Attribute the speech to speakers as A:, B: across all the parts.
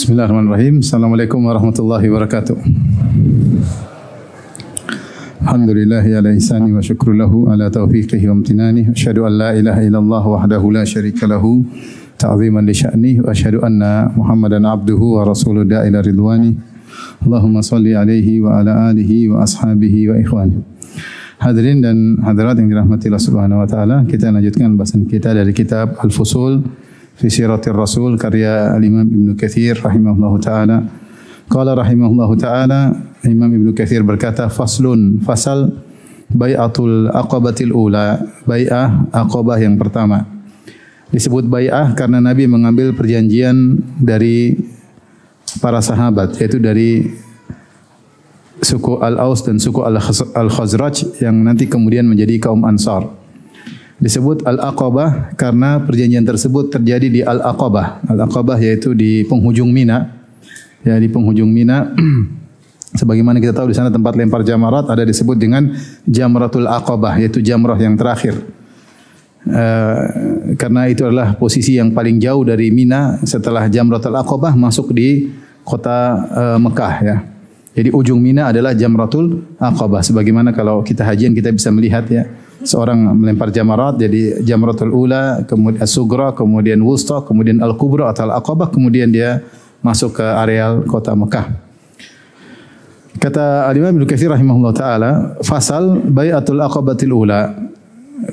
A: Bismillahirrahmanirrahim. Assalamualaikum warahmatullahi wabarakatuh. Alhamdulillahi ala ihsani wa syukru lahu ala taufiqihi wa amtinani. Asyhadu an la ilaha illallah wahdahu la syarika lahu ta'ziman li sya'ni wa asyhadu anna Muhammadan abduhu wa rasuluhu da'ila ridwani. Allahumma salli alaihi wa ala alihi wa ashabihi wa ikhwani. Hadirin dan hadirat yang dirahmati Allah Subhanahu wa taala, kita lanjutkan bahasan kita dari kitab Al-Fusul fi Siratir Rasul karya Al-Imam Ibnu Katsir rahimahullahu taala. Qala rahimahullahu taala, Imam Ibnu Katsir berkata, faslun, fasal bai'atul aqabatil ula, bai'ah aqabah yang pertama. Disebut bai'ah karena Nabi mengambil perjanjian dari para sahabat, yaitu dari suku Al-Aus dan suku Al-Khazraj yang nanti kemudian menjadi kaum Ansar. Disebut Al-Aqabah karena perjanjian tersebut terjadi di Al-Aqabah. Al-Aqabah yaitu di penghujung Mina. Ya, di penghujung Mina. Sebagaimana kita tahu di sana tempat lempar jamarat ada disebut dengan Jamratul Aqabah, yaitu jamrah yang terakhir. Karena itu adalah posisi yang paling jauh dari Mina setelah Jamratul Aqabah masuk di kota Mekah, ya. Jadi ujung Mina adalah Jamratul Aqabah. Sebagaimana kalau kita hajian kita bisa melihat, ya, seorang melempar jamarat, jadi Jamratul Ula, kemudian As-Sugra, kemudian Wusta, kemudian Al-Kubra atau Al-Aqabah, kemudian dia masuk ke areal kota Mekah. Kata Al-Imam Ibnu Katsir rahimahullah taala, fasal bai'atul aqabatil ula,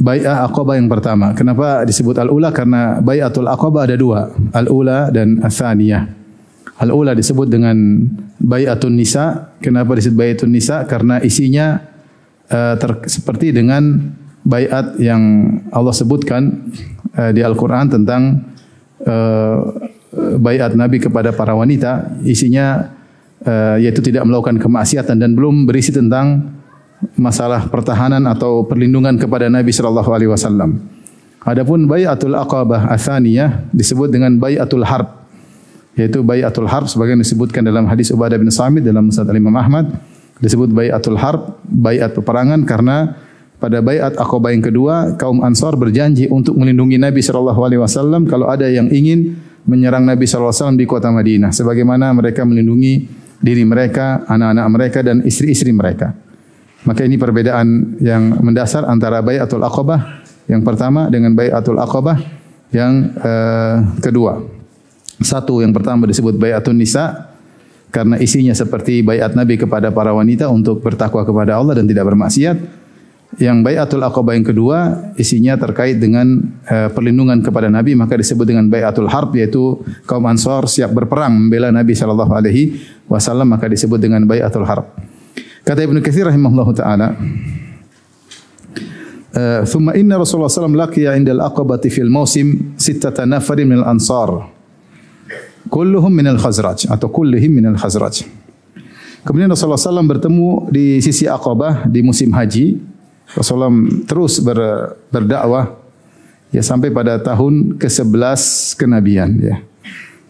A: bai'ah aqabah yang pertama. Kenapa disebut al-ula? Karena bai'atul aqabah ada dua, al-ula dan ats-tsaniyah. Al-ula disebut dengan bai'atun nisa. Kenapa disebut bai'atun nisa? Karena isinya seperti dengan bai'at yang Allah sebutkan di Al-Quran tentang bai'at Nabi kepada para wanita. Isinya yaitu tidak melakukan kemaksiatan dan belum berisi tentang masalah pertahanan atau perlindungan kepada Nabi SAW. Adapun bai'atul aqabah ats-tsaniyah disebut dengan bai'atul harb, yaitu bai'atul harb sebagaimana disebutkan dalam hadis Ubadah bin Samit dalam Musnad Imam Ahmad. Disebut bai'atul harb, bai'at peperangan, karena pada bai'at aqabah yang kedua kaum Ansar berjanji untuk melindungi Nabi SAW kalau ada yang ingin menyerang Nabi SAW di kota Madinah, sebagaimana mereka melindungi diri mereka, anak-anak mereka dan istri-istri mereka. Maka ini perbedaan yang mendasar antara bai'atul aqabah yang pertama dengan bai'atul aqabah yang kedua. Satu, yang pertama disebut bai'atun nisa karena isinya seperti bai'at Nabi kepada para wanita untuk bertakwa kepada Allah dan tidak bermaksiat. Yang bai'atul aqabah yang kedua isinya terkait dengan perlindungan kepada Nabi, maka disebut dengan bai'atul harb, yaitu kaum Ansar siap berperang membela Nabi SAW, maka disebut dengan bai'atul harb. Kata Ibnu Katsir rahimahullahu taala, "Tsumma inna Rasulullah SAW laqiya 'inda al-aqabati fil mausim 6 nafarin min al-ansar. Kulluhum min al-Khazraj atau kullihim min al-Khazraj." Kemudian Rasulullah SAW bertemu di sisi Aqabah di musim haji. Rasulullah terus berdakwah, ya, sampai pada tahun ke-11 kenabian, ya.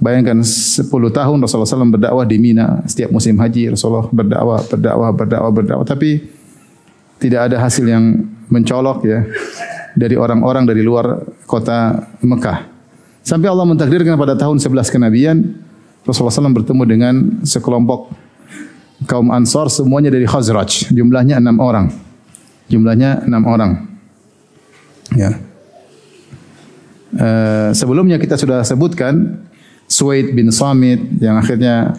A: Bayangkan 10 tahun Rasulullah SAW berdakwah di Mina. Setiap musim haji Rasulullah berdakwah, tapi tidak ada hasil yang mencolok, ya, dari orang-orang dari luar kota Mekah. Sampai Allah mentakdirkan pada tahun 11 kenabian Rasulullah SAW bertemu dengan sekelompok kaum Ansar, semuanya dari Khazraj. Jumlahnya 6 orang. Ya. Sebelumnya kita sudah sebutkan Suwaid bin Samit yang akhirnya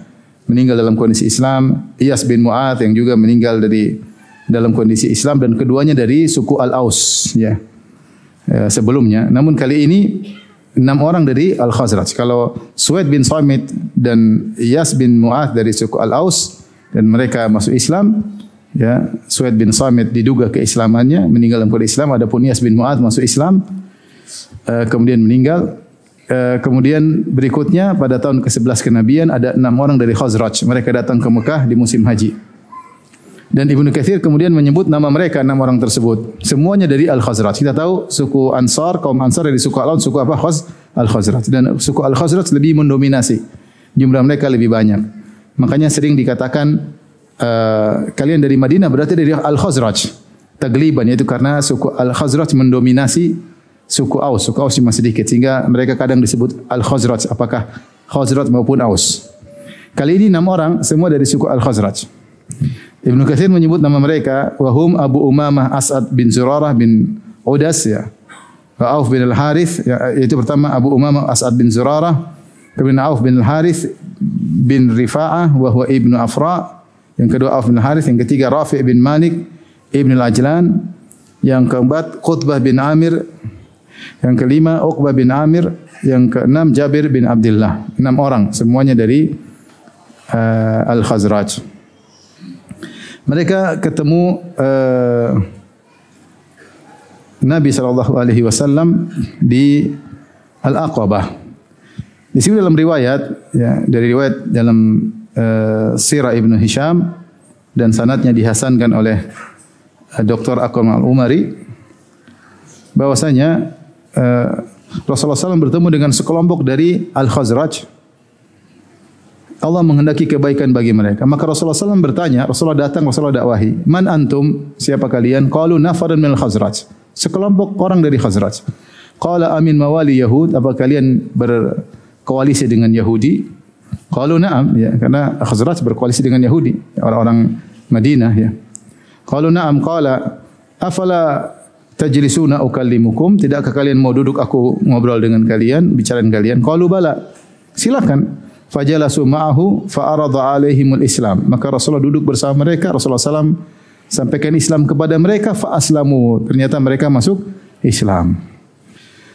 A: meninggal dalam kondisi Islam, Iyas bin Mu'adz yang juga meninggal dalam kondisi Islam, dan keduanya dari suku Al-Aus, ya. Sebelumnya. Namun kali ini 6 orang dari Al-Khazraj. Kalau Suwaid bin Samit dan Iyas bin Mu'adz dari suku Al-Aus dan mereka masuk Islam, ya, Suwaid bin Samit diduga keislamannya, meninggal dalam kondisi Islam. Adapun Iyas bin Mu'adz masuk Islam, kemudian meninggal. Kemudian berikutnya pada tahun ke-11 kenabian ada 6 orang dari Khazraj. Mereka datang ke Mekah di musim haji. Dan Ibnu Katsir kemudian menyebut nama mereka, 6 orang tersebut. Semuanya dari Al-Khazraj. Kita tahu suku Ansar, kaum Ansar dari suku Al-Aus, suku apa? Al-Khazraj. Dan suku Al-Khazraj lebih mendominasi. Jumlah mereka lebih banyak. Makanya sering dikatakan kalian dari Madinah berarti dari Al-Khazraj. Tagliban, yaitu karena suku Al-Khazraj mendominasi suku Aus. Suku Aus cuma sedikit sehingga mereka kadang disebut Al-Khazraj, apakah Khazraj maupun Aus. Kali ini 6 orang semua dari suku Al-Khazraj. Ibnu Katsir menyebut nama mereka, wahum Abu Umamah As'ad bin Zurarah bin Udas ya. Wa Auf bin Al-Harith, yaitu pertama Abu Umamah As'ad bin Zurarah, kemudian Auf bin Al-Harith bin Rifa'ah wa huwa ibnu Afra, yang kedua Auf bin Al-Harith, yang ketiga Rafi' bin Malik ibn Al-Ajlan, yang keempat Qutbah bin Amir, yang kelima Uqbah bin Amir, yang keenam Jabir bin Abdullah. 6 orang semuanya dari Al-Khazraj. Mereka ketemu Nabi SAW di Al-Aqabah. Di sini dalam riwayat, ya, dari riwayat dalam Sirah Ibnu Hisham dan sanadnya dihasankan oleh Dr. Akram Al-Umari, bahwasanya Rasulullah SAW bertemu dengan sekelompok dari Al-Khazraj. Allah menghendaki kebaikan bagi mereka. Maka Rasulullah SAW bertanya, Rasulullah datang, Rasulullah dakwahi, man antum, siapa kalian? Qalu nafarun minal Khazraj, sekelompok orang dari Khazraj. Qala amin mawali Yahud, apa kalian berkoalisi dengan Yahudi? Qalu na'am, ya, karena Khazraj berkoalisi dengan Yahudi, orang-orang Madinah, ya. Qalu na'am, qala afala tajlisuna ukallimukum, tidakkah kalian mau duduk aku ngobrol dengan kalian, bicara dengan kalian? Qalu bala, silakan. Fajalasu ma'ahu fa'arada alaihimul Islam. Maka Rasulullah duduk bersama mereka, Rasulullah SAW sampaikan Islam kepada mereka, fa'aslamu. Ternyata mereka masuk Islam.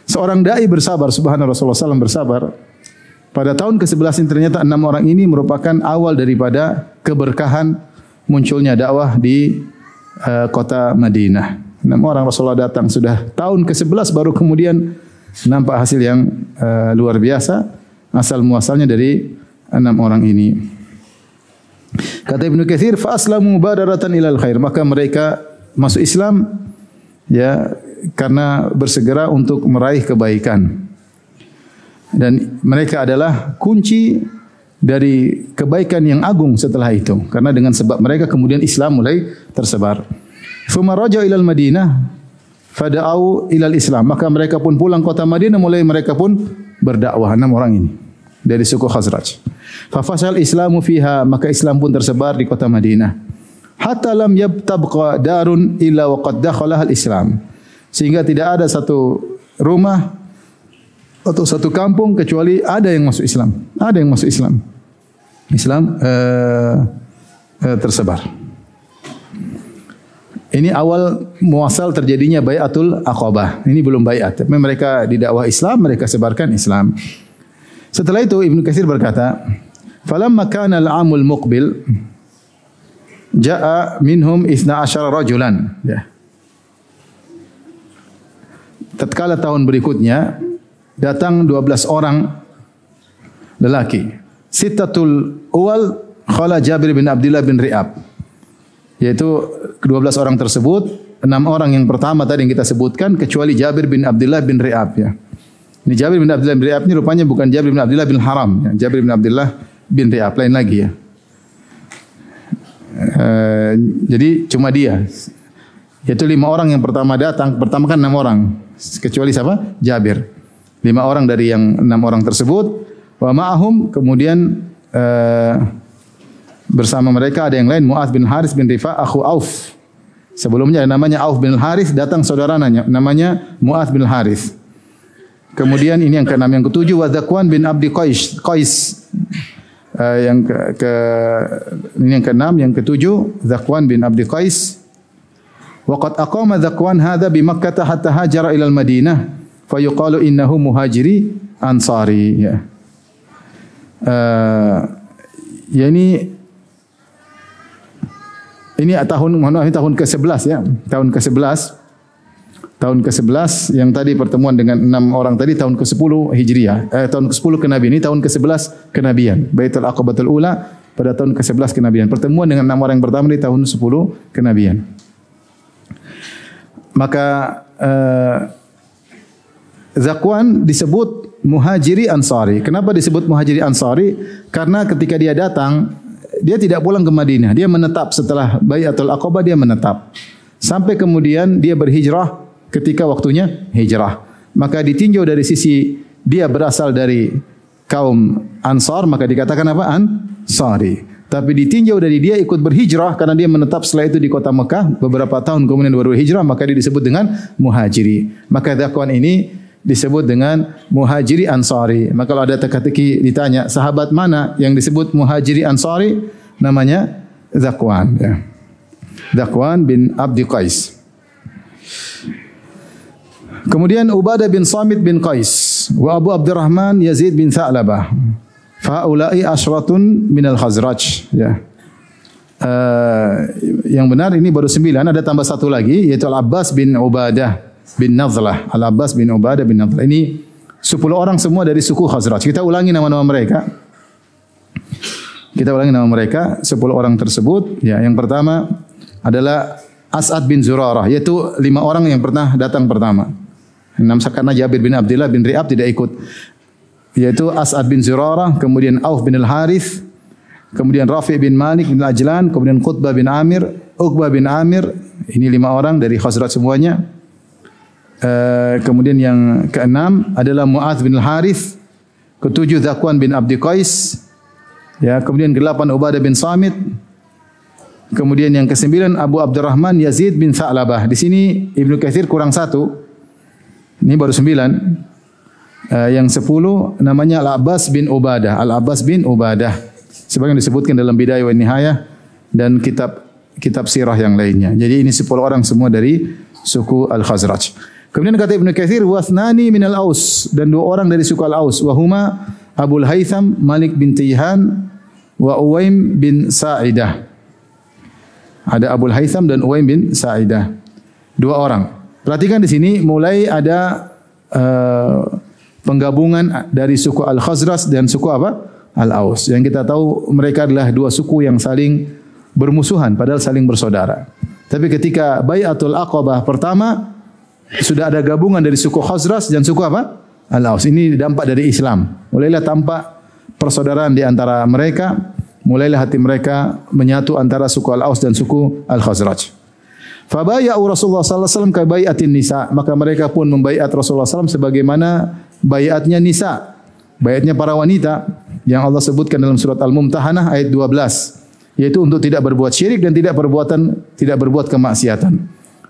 A: Seorang da'i bersabar, subhanallah, Rasulullah SAW bersabar. Pada tahun ke-11 ini ternyata 6 orang ini merupakan awal daripada keberkahan munculnya dakwah di kota Madinah. 6 orang Rasulullah datang, sudah tahun ke-11 baru kemudian nampak hasil yang luar biasa. Asal muasalnya dari 6 orang ini. Kata Ibnu Katsir, fa aslamu badaratan ilal khair, maka mereka masuk Islam ya karena bersegera untuk meraih kebaikan. Dan mereka adalah kunci dari kebaikan yang agung setelah itu, karena dengan sebab mereka kemudian Islam mulai tersebar. Tsumma raja'u ilal Madinah fada'u ilal Islam, maka mereka pun pulang kota Madinah, mulai mereka pun berdakwah. 6 orang ini dari suku Khazraj. Fa fasal Islamu fiha, maka Islam pun tersebar di kota Madinah. Hatta lam yabtabqa darun illa waqad dakhalaha al-Islam. Sehingga tidak ada satu rumah atau satu kampung kecuali ada yang masuk Islam. Ada yang masuk Islam. Islam tersebar. Ini awal muasal terjadinya Bai'atul Aqabah. Ini belum bai'at, tapi mereka di dakwah Islam, mereka sebarkan Islam. Setelah itu Ibnu Katsir berkata, "Falamma kana al-'amul muqbil jaa minhum 12 rajulan." Ya. Tatkala tahun berikutnya datang 12 orang lelaki. Sittatul awal khala Jabir bin Abdullah bin Ri'ab. Yaitu 12 orang tersebut, 6 orang yang pertama tadi yang kita sebutkan kecuali Jabir bin Abdullah bin Ri'ab, ya. Ini Jabir bin Abdullah bin Ri'ab ini rupanya bukan Jabir bin Abdullah bin Haram, ya. Jabir bin Abdullah bin Ri'ab, lain lagi, ya. Jadi cuma dia. Yaitu 5 orang yang pertama datang, pertama kan 6 orang, kecuali siapa? Jabir. 5 orang dari yang 6 orang tersebut, wa ma'ahum, kemudian bersama mereka ada yang lain, Mu'adz bin Haris bin Rifa' akhu Auf. Sebelumnya namanya Auf bin Haris, datang saudaranya namanya Mu'adz bin Haris. Kemudian ini yang ke-6, yang ke-7 wa Zakwan bin Abdi Qais. Ini yang ke-6, yang ke-7 Zakwan bin Abdi Qais. Wa qad aqama Zakwan hadha bi Makkah hatta hajara ila al-Madinah fa yuqalu innahu muhajiri ansari, ya. Ya ini tahun ke-11, ya. Tahun ke-11 yang tadi pertemuan dengan 6 orang tadi tahun ke-10 Hijriah. Tahun ke-10 kenabian, ini tahun ke-11 kenabian. Baitul Aqabatul Ula pada tahun ke-11 kenabian. Pertemuan dengan 6 orang yang pertama di tahun 10 kenabian. Maka Zakwan disebut muhajiri ansari. Kenapa disebut muhajiri ansari? Karena ketika dia datang, dia tidak pulang ke Madinah. Dia menetap setelah Bai'atul Aqabah, dia menetap. Sampai kemudian dia berhijrah ketika waktunya hijrah. Maka ditinjau dari sisi dia berasal dari kaum Ansar, maka dikatakan apa? Ansari. Tapi ditinjau dari dia ikut berhijrah karena dia menetap setelah itu di kota Mekah beberapa tahun kemudian baru hijrah, maka dia disebut dengan muhajiri. Maka Zakwan ini disebut dengan muhajiri Ansari. Maka kalau ada teka-teki ditanya sahabat mana yang disebut muhajiri Ansari, namanya Zakwan. Ya. Zakwan bin Abdi Qais. Kemudian Ubadah bin Samit bin Qais wa Abu Abdurrahman Yazid bin Tha'labah. Faulai asratun minal Khazraj. Ya. Yang benar ini baru 9, ada tambah satu lagi yaitu Al-Abbas bin Ubadah bin Nadhlah. Al-Abbas bin Ubadah bin Nadhlah. Ini 10 orang semua dari suku Khazraj. Kita ulangi nama-nama mereka. 10 orang tersebut. Ya, yang pertama adalah As'ad bin Zurarah, yaitu 5 orang yang pernah datang pertama. Karena Jabir bin Abdullah bin Ri'ab tidak ikut. Yaitu As'ad bin Zurarah, kemudian Auf bin Al-Harith, kemudian Rafi' bin Malik bin Ajlan, kemudian Qutbah bin Amir, Uqbah bin Amir. Ini 5 orang dari Khazraj semuanya. Kemudian yang ke-6 adalah Mu'adz bin Al-Harith, ke-7 Zakwan bin Abdi Qais, ya, kemudian ke-8 Ubadah bin Samit, kemudian yang ke-9 Abu Abdurrahman Yazid bin Tha'labah. Di sini Ibnu Katsir kurang 1. Ini baru 9. Yang 10 namanya Al-Abbas bin Ubadah. Al-Abbas bin Ubadah. Sebagaimana disebutkan dalam Bidayah wa Nihayah dan kitab sirah yang lainnya. Jadi ini 10 orang semua dari suku Al-Khazraj. Kemudian kata Ibnu Katsir wasnani minal Aus, dan 2 orang dari suku Al-Aus, wa huma Abul Haytham Malik bin Tayhan wa Uwaim bin Sa'idah. Ada Abul Haytham dan Uwaim bin Sa'idah. 2 orang. Perhatikan di sini mulai ada penggabungan dari suku Al-Khazraj dan suku apa? Al-Aus. Yang kita tahu mereka adalah 2 suku yang saling bermusuhan padahal saling bersaudara. Tapi ketika Bai'atul Aqabah pertama sudah ada gabungan dari suku Khazraj dan suku apa? Al-Aus. Ini dampak dari Islam. Mulailah tampak persaudaraan di antara mereka, mulailah hati mereka menyatu antara suku Al-Aus dan suku Al-Khazraj. Fabaya'u Rasulullah sallallahu alaihi wasallam ka bai'atin nisa, maka mereka pun membaiat Rasulullah sallallahu alaihi wasallam sebagaimana baiatnya nisa, baiatnya para wanita yang Allah sebutkan dalam surat Al-Mumtahanah ayat 12, yaitu untuk tidak berbuat syirik dan tidak berbuat kemaksiatan.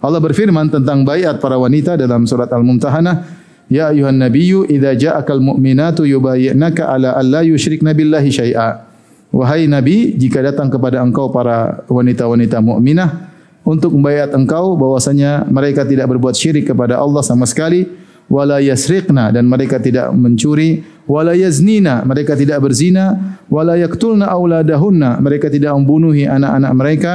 A: Allah berfirman tentang baiat para wanita dalam surat Al-Mumtahanah, ya ayuhan nabiyyu idza ja'akal mu'minatu yubayyi'naka ala alla yusyrikna billahi syai'a. Wahai nabi, jika datang kepada engkau para wanita-wanita mukminah untuk membaiat engkau bahwasanya mereka tidak berbuat syirik kepada Allah sama sekali, wala yasriqna, dan mereka tidak mencuri, wala yaznina, mereka tidak berzina, wala yaqtulna auladahunna, mereka tidak membunuhi anak-anak mereka,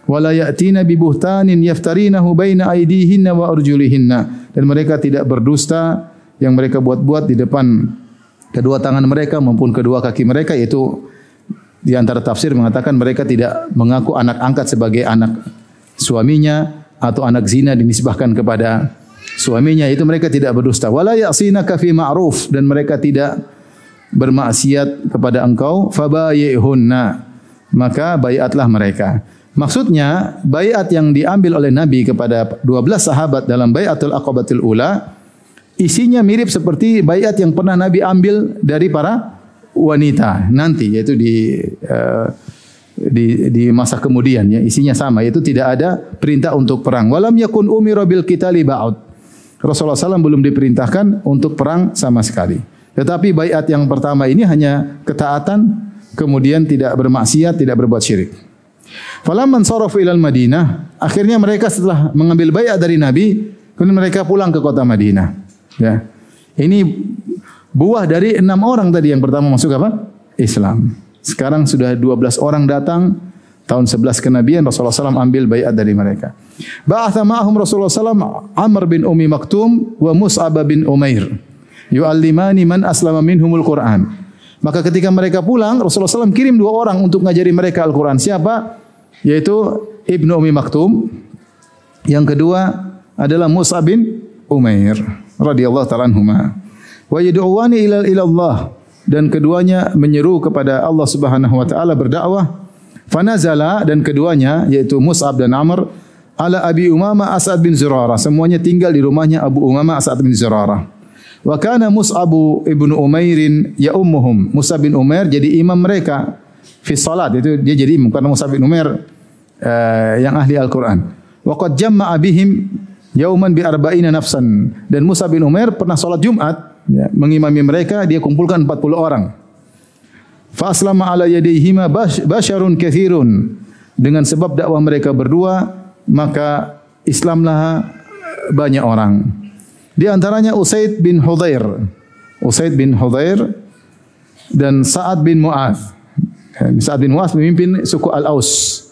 A: wala ya'tina bi buhtanin yaftarinahu baina aydihinna wa arjulihinna, dan mereka tidak berdusta yang mereka buat-buat di depan kedua tangan mereka maupun kedua kaki mereka, yaitu di antara tafsir mengatakan mereka tidak mengaku anak angkat sebagai anak suaminya atau anak zina dinisbahkan kepada suaminya, itu mereka tidak berdusta. Wala ya'sinaka fi ma'ruf, dan mereka tidak bermaksiat kepada engkau, fabayyihunna, maka baiatlah mereka. Maksudnya baiat yang diambil oleh Nabi kepada 12 sahabat dalam Bai'atul Aqabatul Ula isinya mirip seperti baiat yang pernah Nabi ambil dari para wanita nanti, yaitu di masa kemudian, ya, isinya sama, yaitu tidak ada perintah untuk perang. Walam yakun umira bil qitali ba'd. Rasulullah SAW belum diperintahkan untuk perang sama sekali. Tetapi baiat yang pertama ini hanya ketaatan, kemudian tidak bermaksiat, tidak berbuat syirik. Falamman sarafu ilal Madinah, akhirnya mereka setelah mengambil baiat dari Nabi, kemudian mereka pulang ke kota Madinah. Ya. Ini buah dari 6 orang tadi yang pertama masuk apa? Islam. Sekarang sudah 12 orang datang, tahun 11 kenabian Rasulullah SAW ambil baiat dari mereka. Ba'atha ma'ahum Rasulullah SAW Amr bin Ummi Maktum wa Mus'ab bin Umair yu'allimani man aslama minhumul Qur'an. Maka ketika mereka pulang, Rasulullah SAW kirim 2 orang untuk ngajari mereka Al-Quran. Siapa? Yaitu Ibnu Ummi Maktum. Yang kedua adalah Mus'ab bin Umair radhiyallahu ta'ala anhuma. Wa yad'uwani ila Allah, dan keduanya menyeru kepada Allah Subhanahu wa taala berdakwah. Fanazala, dan keduanya yaitu Mus'ab dan Amr ala Abi Umamah As'ad bin Zurarah, semuanya tinggal di rumahnya Abu Umamah As'ad bin Zurarah. Wa kana Mus'ab ibn Umairin ya ummuhum. Mus'ab bin Umair jadi imam mereka fi salat. Itu dia jadi imam karena Mus'ab bin Umair yang ahli Al-Quran. Wa qad jama'a bihim yauman bi arba'ina nafsan. Dan Mus'ab bin Umair pernah salat Jumat, ya, mengimami mereka, dia kumpulkan 40 orang. Fa aslama ala yadayhima basyarun katsirun. Dengan sebab dakwah mereka berdua, maka Islamlah banyak orang. Di antaranya Usaid bin Hudhair. Usaid bin Hudhair dan Sa'ad bin Mu'adz. Sa'ad bin Mu'adz memimpin suku Al-Aus.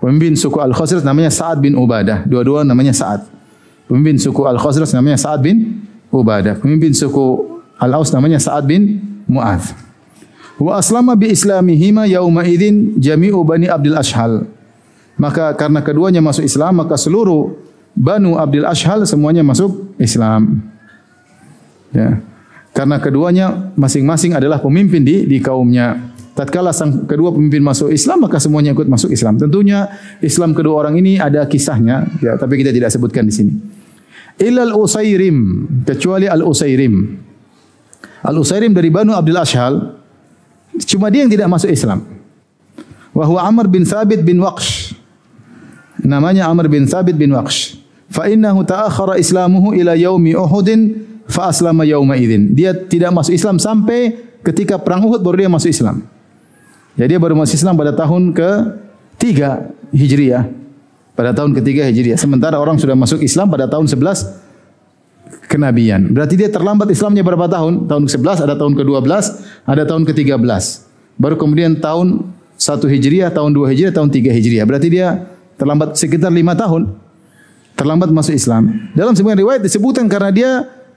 A: Pemimpin suku Al-Khazraj namanya Sa'ad bin Ubadah. Dua-dua namanya Sa'ad. Pemimpin suku Al-Khazraj namanya Sa'ad bin Ubadah. Pemimpin suku Al-Aus namanya Sa'ad bin Mu'adz. Wa aslama bi islamihima yauma idzin jami'u bani Abdul Ashhal. Maka karena keduanya masuk Islam, maka seluruh Banu Abdul Ashhal semuanya masuk Islam. Ya. Karena keduanya masing-masing adalah pemimpin di kaumnya. Tatkala sang kedua pemimpin masuk Islam, maka semuanya ikut masuk Islam. Tentunya Islam kedua orang ini ada kisahnya, ya, tapi kita tidak sebutkan di sini. Illal Usairim, kecuali Al-Usairim. Al-Usairim dari Banu Abdul Ashhal, cuma dia yang tidak masuk Islam. Wa huwa Amr bin Thabit bin Waqsh. Namanya Amr bin Thabit bin Waqsh. Fa innahu ta'akhkhara islamuhu ila yaumi Uhudin fa aslama yauma idzin. Dia tidak masuk Islam sampai ketika perang Uhud baru dia masuk Islam. Jadi dia baru masuk Islam pada tahun ke-3 Hijriah. Pada tahun ke-3 Hijriah. Sementara orang sudah masuk Islam pada tahun 11 kenabian. Berarti dia terlambat Islamnya berapa tahun? Tahun ke-11, ada tahun ke-12, ada tahun ke-13. Baru kemudian tahun 1 Hijriah, tahun 2 Hijriah, tahun 3 Hijriah. Berarti dia terlambat sekitar 5 tahun. Terlambat masuk Islam. Dalam sebagian riwayat disebutkan karena dia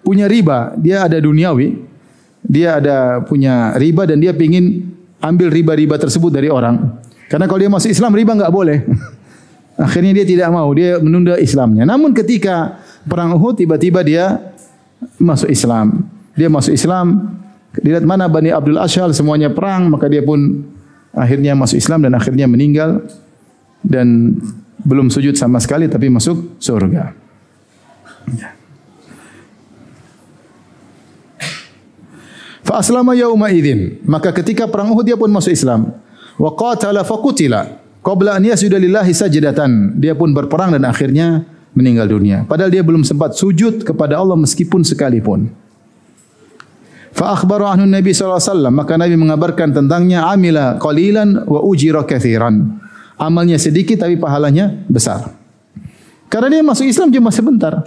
A: punya riba, dia ada duniawi, dia ada punya riba dan dia ingin ambil riba-riba tersebut dari orang. Karena kalau dia masuk Islam riba enggak boleh. Akhirnya dia tidak mau, dia menunda Islamnya. Namun ketika perang Uhud tiba-tiba dia masuk Islam. Dia masuk Islam, dilihat mana Bani Abdul Ashhal semuanya perang, maka dia pun akhirnya masuk Islam dan akhirnya meninggal dan belum sujud sama sekali tapi masuk surga. Ya. Fa aslama yauma idzin, maka ketika perang Uhud dia pun masuk Islam. Wa qatala fa qutila qabla an yasjuda lillahi sajdatan. Dia pun berperang dan akhirnya meninggal dunia. Padahal dia belum sempat sujud kepada Allah meskipun sekalipun. Fa akhbara anhu Nabi sallallahu alaihi wasallam, maka Nabi mengabarkan tentangnya, amila qalilan wa ujira katsiran. Amalnya sedikit tapi pahalanya besar. Karena dia masuk Islam cuma sebentar.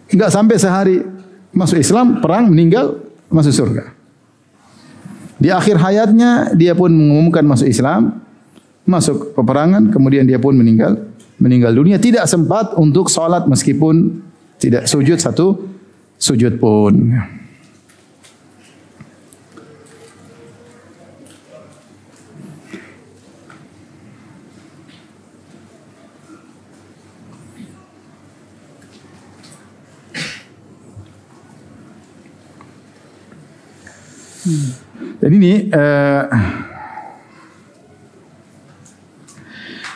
A: Enggak sampai sehari masuk Islam, perang, meninggal, masuk surga. Di akhir hayatnya dia pun mengumumkan masuk Islam, masuk peperangan, kemudian dia pun meninggal dunia, tidak sempat untuk salat meskipun tidak sujud satu sujud pun. Dan ini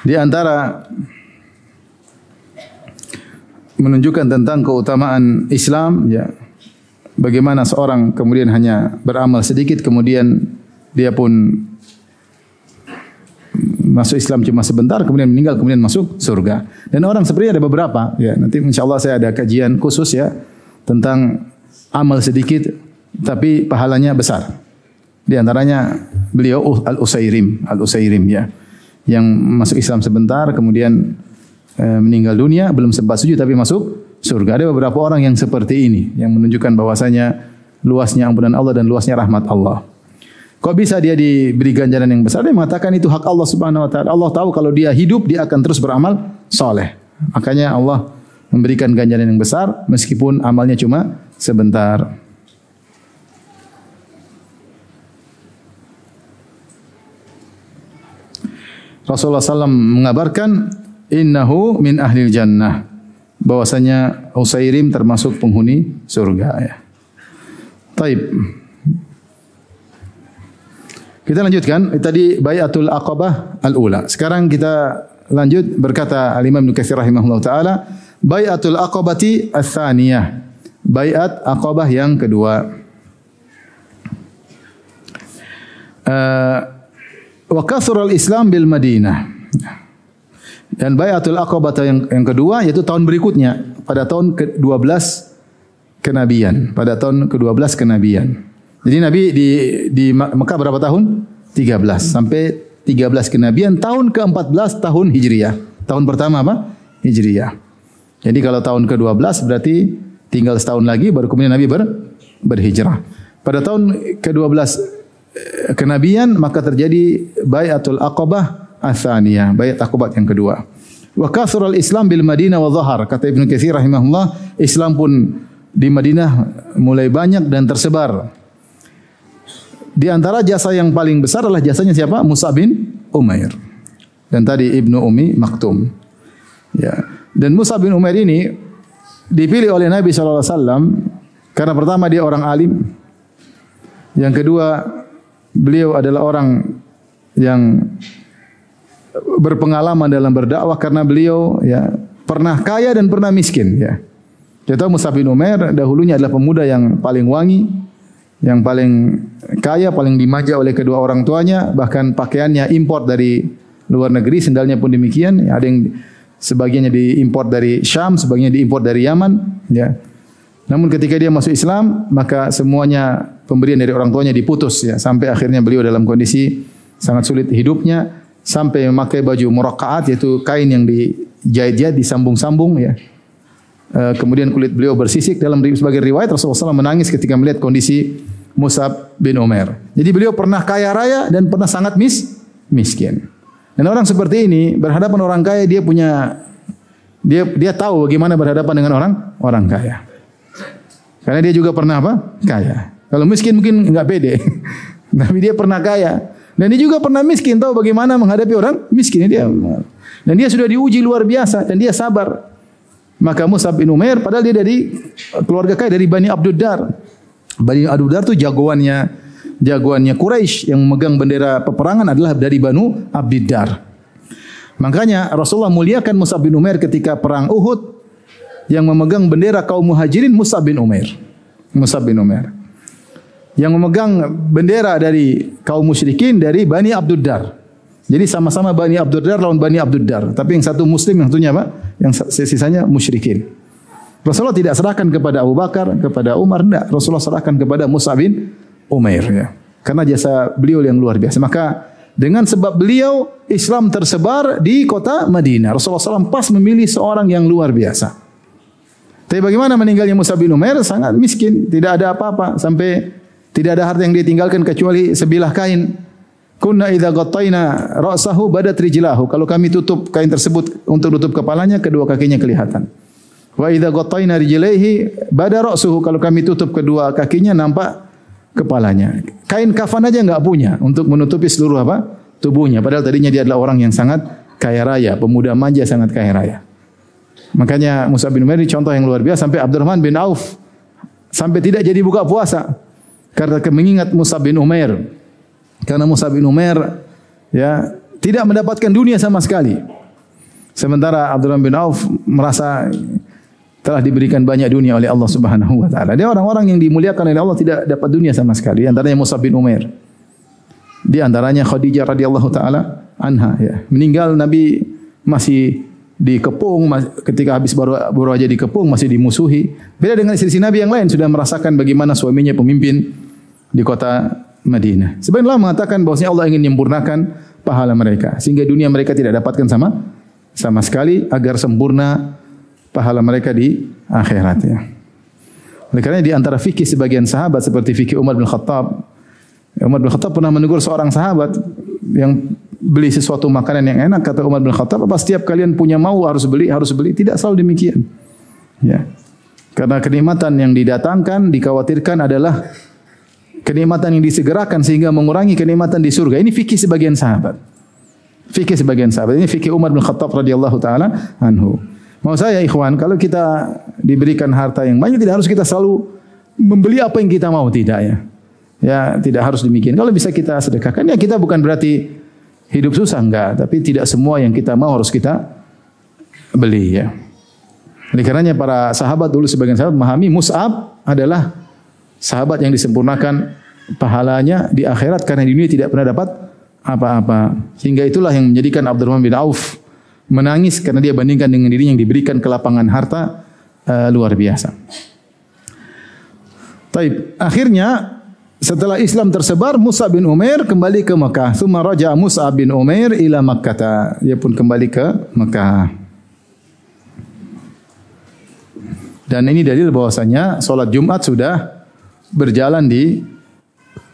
A: di antara menunjukkan tentang keutamaan Islam, ya, bagaimana seorang kemudian hanya beramal sedikit kemudian dia pun masuk Islam cuma sebentar kemudian meninggal kemudian masuk surga. Dan orang seperti ada beberapa, ya, nanti insyaallah saya ada kajian khusus, ya, tentang amal sedikit tapi pahalanya besar. Di antaranya beliau Al-Usairim, ya, yang masuk Islam sebentar kemudian meninggal dunia, belum sempat sujud tapi masuk surga. Ada beberapa orang yang seperti ini yang menunjukkan bahwasanya luasnya ampunan Allah dan luasnya rahmat Allah. Kok bisa dia diberi ganjaran yang besar? Dia mengatakan itu hak Allah Subhanahu wa taala. Allah tahu kalau dia hidup dia akan terus beramal saleh. Makanya Allah memberikan ganjaran yang besar meskipun amalnya cuma sebentar. Rasulullah SAW mengabarkan innahu min ahlil jannah, bahwasanya Usairim termasuk penghuni surga, ya. Taib. Kita lanjutkan tadi Bai'atul Aqabah al-ula. Sekarang kita lanjut berkata Al-Imam Ibnu Katsir rahimahullah taala, Bai'atul Aqabati ats-tsaniyah. Baiat Aqabah yang kedua. Wa kathural Islam bil Madinah. Dan Baiatul Aqabah yang kedua yaitu tahun berikutnya pada tahun ke-12 kenabian, pada tahun ke-12 kenabian. Jadi Nabi di Mekah berapa tahun? 13 sampai 13 kenabian, tahun ke-14 tahun Hijriah. Tahun pertama apa? Hijriah. Jadi kalau tahun ke-12 berarti tinggal setahun lagi baru kemudian Nabi berhijrah. Pada tahun ke-12 kenabian maka terjadi Baiatul Aqabah Ats-Tsaniyah, baiat Aqabah yang kedua. Wa kathural Islam bil Madinah wa dhahar. Kata Ibnu Katsir rahimahullah, Islam pun di Madinah mulai banyak dan tersebar. Di antara jasa yang paling besar adalah jasanya siapa? Mus'ab bin Umair. Dan tadi Ibnu Ummi Maktum. Ya. Dan Mus'ab bin Umair ini dipilih oleh Nabi sallallahu alaihi wasallam karena pertama dia orang alim. Yang kedua, beliau adalah orang yang berpengalaman dalam berdakwah karena beliau ya pernah kaya dan pernah miskin ya. Kita Mus'ab bin Umair dahulunya adalah pemuda yang paling wangi, yang paling kaya, paling dimanja oleh kedua orang tuanya, bahkan pakaiannya import dari luar negeri, sendalnya pun demikian. Ada yang sebagiannya diimport dari Syam, sebagiannya diimport dari Yaman ya. Namun ketika dia masuk Islam, maka semuanya pemberian dari orang tuanya diputus ya, sampai akhirnya beliau dalam kondisi sangat sulit hidupnya, sampai memakai baju muraqqa'at, yaitu kain yang dijahit-jahit, disambung-sambung ya. Kemudian kulit beliau bersisik. Dalam sebagai riwayat Rasulullah SAW menangis ketika melihat kondisi Mus'ab bin Umair. Jadi beliau pernah kaya raya dan pernah sangat miskin. Dan orang seperti ini berhadapan orang kaya, dia tahu bagaimana berhadapan dengan orang kaya. Karena dia juga pernah apa? Kaya. Kalau miskin mungkin enggak pede. Tapi dia pernah kaya. Dan dia juga pernah miskin, tahu bagaimana menghadapi orang miskin. Dan dia sudah diuji luar biasa dan dia sabar. Maka Mus'ab bin Umair, padahal dia dari keluarga kaya, dari Bani Abduddar. Bani Abduddar itu jagoannya Quraisy, yang memegang bendera peperangan adalah dari Banu Abdiddar. Makanya Rasulullah muliakan Mus'ab bin Umair ketika perang Uhud, yang memegang bendera kaum Muhajirin Mus'ab bin Umair. Mus'ab bin Umair. Yang memegang bendera dari kaum musyrikin dari Bani Abduddar. Jadi sama-sama Bani Abduddar lawan Bani Abduddar, tapi yang satu muslim, yang satunya apa? Yang sisanya musyrikin. Rasulullah tidak serahkan kepada Abu Bakar, kepada Umar, tidak. Rasulullah serahkan kepada Mus'ab bin Umair ya. Karena jasa beliau yang luar biasa. Maka dengan sebab beliau, Islam tersebar di kota Madinah. Rasulullah SAW pas memilih seorang yang luar biasa. Tapi bagaimana meninggalnya Mus'ab bin Umair? Sangat miskin, tidak ada apa-apa, sampai tidak ada harta yang dia tinggalkan kecuali sebilah kain. Kunna idza ghattayna ra'sahu badat rijlahu. Kalau kami tutup kain tersebut untuk tutup kepalanya, kedua kakinya kelihatan. Wa idza ghattayna rijlaihi bada ra'suhu. Kalau kami tutup kedua kakinya, nampak kepalanya. Kain kafan aja enggak punya untuk menutupi seluruh apa? Tubuhnya. Padahal tadinya dia adalah orang yang sangat kaya raya, pemuda manja sangat kaya raya. Makanya Mus'ab bin Umair contoh yang luar biasa, sampai Abdurrahman bin Auf sampai tidak jadi buka puasa karena mengingat Mus'ab bin Umair. Karena Mus'ab bin Umair ya tidak mendapatkan dunia sama sekali. Sementara Abdurrahman bin Auf merasa telah diberikan banyak dunia oleh Allah Subhanahu wa taala. Dia orang-orang yang dimuliakan oleh Allah tidak dapat dunia sama sekali. Di antaranya Mus'ab bin Umair. Di antaranya Khadijah radhiyallahu taala anha ya. Meninggal Nabi masih dikepung, ketika habis baru aja dikepung masih dimusuhi. Beda dengan istri Nabi yang lain, sudah merasakan bagaimana suaminya pemimpin di kota Madinah. Sebagian ulama mengatakan bahwasanya Allah ingin menyempurnakan pahala mereka sehingga dunia mereka tidak dapatkan sama sekali, agar sempurna pahala mereka di akhirat ya. Oleh karena di antara fikih sebagian sahabat seperti fikih Umar bin Khattab. Umar bin Khattab pernah menegur seorang sahabat yang beli sesuatu makanan yang enak. Kata Umar bin Khattab, apa setiap kalian punya mau harus beli? Tidak selalu demikian. Ya. Karena kenikmatan yang didatangkan dikhawatirkan adalah kenikmatan yang disegerakan sehingga mengurangi kenikmatan di surga. Ini fikih sebagian sahabat. Fikih sebagian sahabat. Ini fikih Umar bin Khattab radhiyallahu taala anhu. Mau saya ikhwan, kalau kita diberikan harta yang banyak, tidak harus kita selalu membeli apa yang kita mau, tidak ya. Ya, tidak harus demikian. Kalau bisa kita sedekahkan, ya kita bukan berarti hidup susah, enggak, tapi tidak semua yang kita mau harus kita beli ya. Oleh karenanya para sahabat dulu, sebagian sahabat memahami Mus'ab adalah sahabat yang disempurnakan pahalanya di akhirat karena di dunia tidak pernah dapat apa-apa. Sehingga itulah yang menjadikan Abdurrahman bin Auf menangis karena dia bandingkan dengan dirinya yang diberikan kelapangan harta luar biasa. Taib. Akhirnya setelah Islam tersebar, Mus'ab bin Umair kembali ke Mekah. Tsumma raja'a Mus'ab bin Umair ila Makkah. Dia pun kembali ke Mekah. Dan ini dalil bahwasanya salat Jumat sudah berjalan di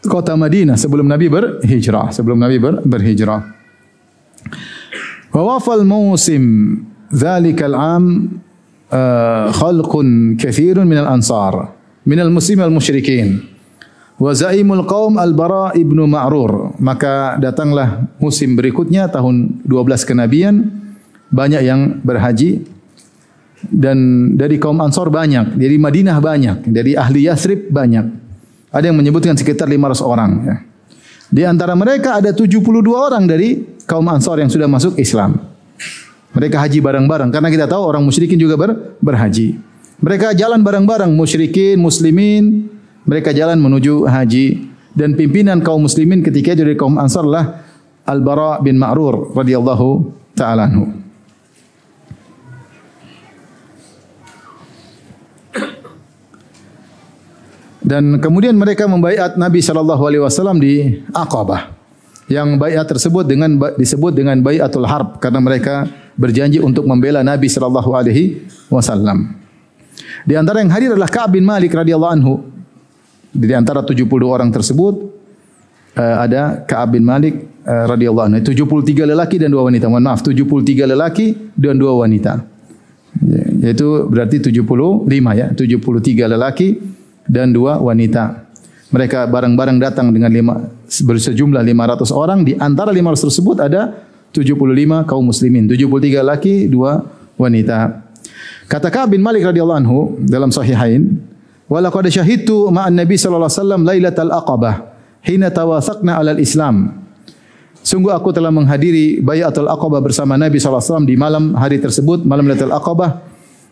A: kota Madinah sebelum Nabi berhijrah. Berhijrah. Wa wafal musim dzalikal am khalqun katsirun minal ansar minal muslimin wal musyrikin. Wa zaimul qaum al-Bara ibnu Ma'rur. Maka datanglah musim berikutnya tahun 12 kenabian, banyak yang berhaji. Dan dari kaum Ansor banyak, dari Madinah banyak, dari ahli Yathrib banyak. Ada yang menyebutkan sekitar 500 orang. Ya. Di antara mereka ada 72 orang dari kaum Ansor yang sudah masuk Islam. Mereka haji bareng-bareng, karena kita tahu orang musyrikin juga berhaji. Mereka jalan bareng-bareng, musyrikin, muslimin, mereka jalan menuju haji. Dan pimpinan kaum muslimin ketika itu dari kaum Ansor adalah Al-Bara bin Ma'rur radhiyallahu ta'ala anhu. Dan kemudian mereka membaiat Nabi sallallahu alaihi wasallam di Aqabah. Yang baiat tersebut disebut dengan baiatul harb karena mereka berjanji untuk membela Nabi sallallahu alaihi wasallam. Di antara yang hadir adalah Ka'ab bin Malik radhiyallahu anhu. Di antara 72 orang tersebut ada Ka'ab bin Malik radhiyallahu anhu. 73 lelaki dan 2 wanita. Mohon maaf, 73 lelaki dan 2 wanita. Yaitu berarti 75 ya, 73 lelaki dan 2 wanita. Mereka bareng-bareng datang dengan bersejumlah 500 orang. Di antara 500 tersebut ada 75 kaum muslimin. 73 laki, 2 wanita. Kata Ka'ab bin Malik radhiyallahu anhu dalam sahihain, "Wa laqad syahidtu ma'an Nabi sallallahu alaihi wasallam lailatal Aqabah hina tawathaqna 'alal Islam." Sungguh aku telah menghadiri baiatul Aqabah bersama Nabi sallallahu alaihi wasallam di malam hari tersebut, malam Lailatul Aqabah,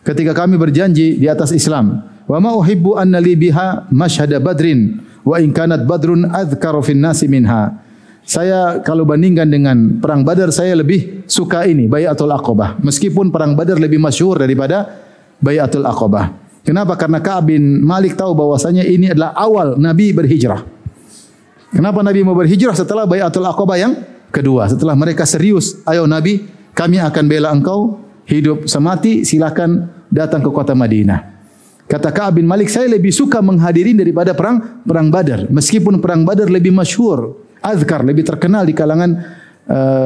A: ketika kami berjanji di atas Islam. Wa ma uhibbu anna li biha mashhada badrin wa in kanat badrun adhkaru fin nasi minha. Saya kalau bandingkan dengan perang Badar, saya lebih suka ini baiatul Aqabah, meskipun perang Badar lebih masyhur daripada baiatul Aqabah. Kenapa? Karena Ka'ab bin Malik tahu bahwasanya ini adalah awal Nabi berhijrah. Kenapa Nabi mau berhijrah setelah baiatul Aqabah yang kedua? Setelah mereka serius, ayo Nabi, kami akan bela engkau hidup semati, silakan datang ke kota Madinah. Kata Ka'ab bin Malik, saya lebih suka menghadiri daripada perang Badar. Meskipun perang Badar lebih masyhur, azkar, lebih terkenal di kalangan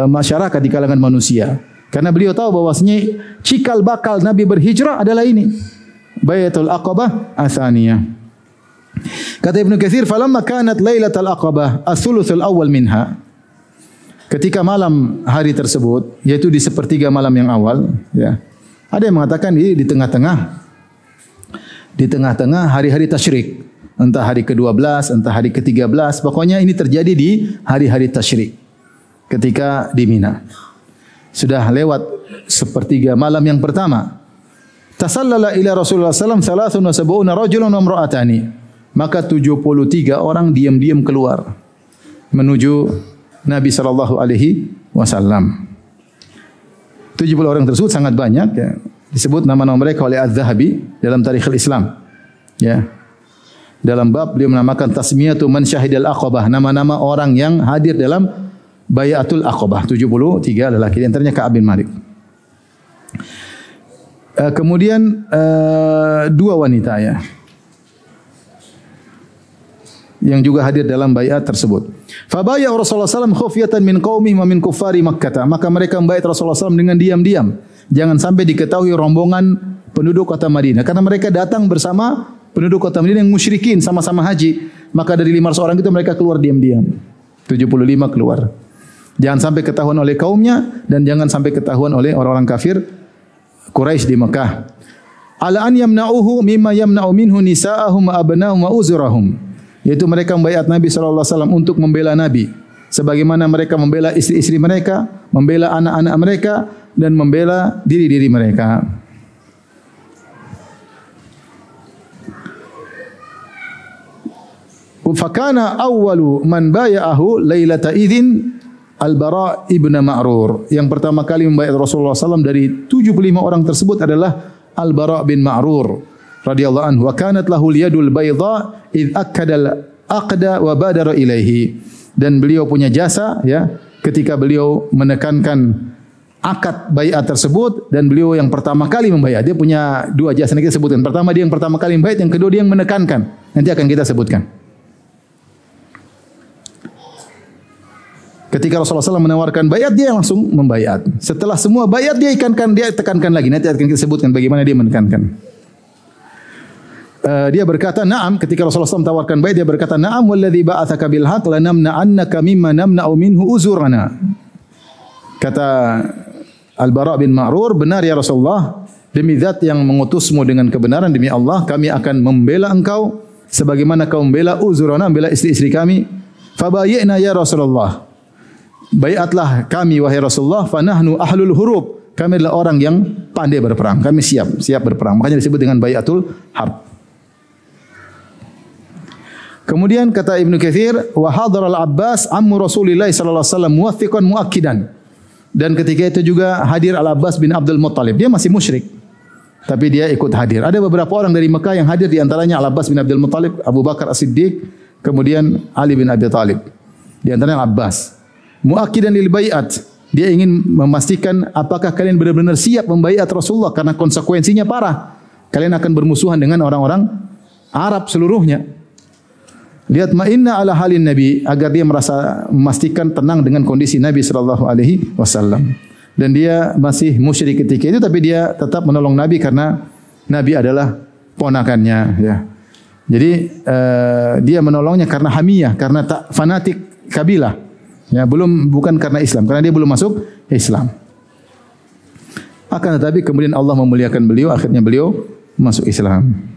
A: masyarakat, di kalangan manusia. Karena beliau tahu bahwasanya cikal bakal Nabi berhijrah adalah ini. Baiatul Aqabah Atsaniyah. Kata Ibnu Katsir, "Falamma kanat Lailatul Aqabah ats-tsulutsul awwal minha." Ketika malam hari tersebut, yaitu di sepertiga malam yang awal, ya. Ada yang mengatakan di tengah-tengah. Di tengah-tengah hari-hari tasyrik, entah hari ke-12, entah hari ke-13, pokoknya ini terjadi di hari-hari tasyrik ketika di Mina. Sudah lewat sepertiga malam yang pertama. Tasallala ila Rasulullah sallallahu alaihi wasallam 73 rajulun wa imra'atani. Maka 73 orang diam-diam keluar menuju Nabi sallallahu alaihi wasallam. 70 orang tersebut sangat banyak ya. Disebut nama-nama mereka oleh Az-Zahabi dalam Tarikhul Islam. Ya. Dalam bab beliau menamakan tasmiyatu man syahidal Aqabah, nama-nama orang yang hadir dalam baiatul Aqabah, 73 lelaki, di antaranya Ka'ab bin Malik. Kemudian 2 wanita ya, yang juga hadir dalam baiat tersebut. Fabaya Rasulullah SAW khufyatan min qaumih wa min kuffari Makkah. Maka mereka membaiat Rasulullah SAW dengan diam-diam. Jangan sampai diketahui rombongan penduduk kota Madinah. Karena mereka datang bersama penduduk kota Madinah yang musyrikin, sama-sama haji. Maka dari 500 orang itu mereka keluar diam-diam. 75 keluar. Jangan sampai ketahuan oleh kaumnya dan jangan sampai ketahuan oleh orang-orang kafir Quraisy di Mekah. Ala an yamna'uhu mimma yamna'u minhu nisa'ahum wa abna'ahum wa uzurahum. Yaitu mereka membaiat Nabi sallallahu alaihi wasallam untuk membela Nabi, sebagaimana mereka membela istri-istri mereka, membela anak-anak mereka dan membela diri-diri mereka. Fakana awwalu man baya'ahu lailata idzin Al-Bara' ibn Ma'rur. Yang pertama kali membayar Rasulullah SAW dari 75 orang tersebut adalah Al-Bara' bin Ma'rur radhiyallahu anhu. Wa kanat lahu al-yadul bayda id akkadal aqda wa badara ilaihi. Dan beliau punya jasa ya ketika beliau menekankan akad baiat tersebut, dan beliau yang pertama kali membaiat. Dia punya dua jasa yang kita sebutkan. Pertama dia yang pertama kali membaiat, yang kedua dia yang menekankan. Nanti akan kita sebutkan. Ketika Rasulullah SAW menawarkan bayat, dia langsung membayat. Setelah semua bayat, dia tekankan lagi. Nanti akan kita sebutkan bagaimana dia menekankan. Dia berkata, "Na'am." Ketika Rasulullah SAW tawarkan bayat, dia berkata, "Na'am walladzi ba'atsaka bil haqq lanamna'annaka mimma namna'u minhu uzurana." Kata Al-Bara' bin Ma'rur, "Benar ya Rasulullah, demi zat yang mengutusmu dengan kebenaran, demi Allah, kami akan membela engkau sebagaimana kau membela uzurana, membela istri-istri kami. Fabayyina ya Rasulullah." Baiatlah kami wahai Rasulullah, fa nahnu ahlul hurub. Kami adalah orang yang pandai berperang. Kami siap berperang. Makanya disebut dengan baiatul harb. Kemudian kata Ibnu Katsir, wa hadara al-Abbas ammu Rasulillah sallallahu alaihi wasallam muwaththiqan muakkidan. Dan ketika itu juga hadir Al-Abbas bin Abdul Muttalib. Dia masih musyrik, tapi dia ikut hadir. Ada beberapa orang dari Mekah yang hadir, di antaranya Al-Abbas bin Abdul Muttalib, Abu Bakar As-Siddiq, kemudian Ali bin Abi Thalib. Di antaranya Al-Abbas. Muakkidan lil bai'at. Dia ingin memastikan apakah kalian benar-benar siap membaiat Rasulullah, karena konsekuensinya parah. Kalian akan bermusuhan dengan orang-orang Arab seluruhnya. Lihat ma'inna ala halin Nabi, agar dia merasa memastikan tenang dengan kondisi Nabi sallallahu alaihi wasallam. Dan dia masih musyrik ketika itu, tapi dia tetap menolong Nabi karena Nabi adalah ponakannya ya. Jadi dia menolongnya karena hamiyah, karena tak fanatik kabilah. Ya, bukan karena Islam, karena dia belum masuk Islam. Akan tetapi kemudian Allah memuliakan beliau, akhirnya beliau masuk Islam.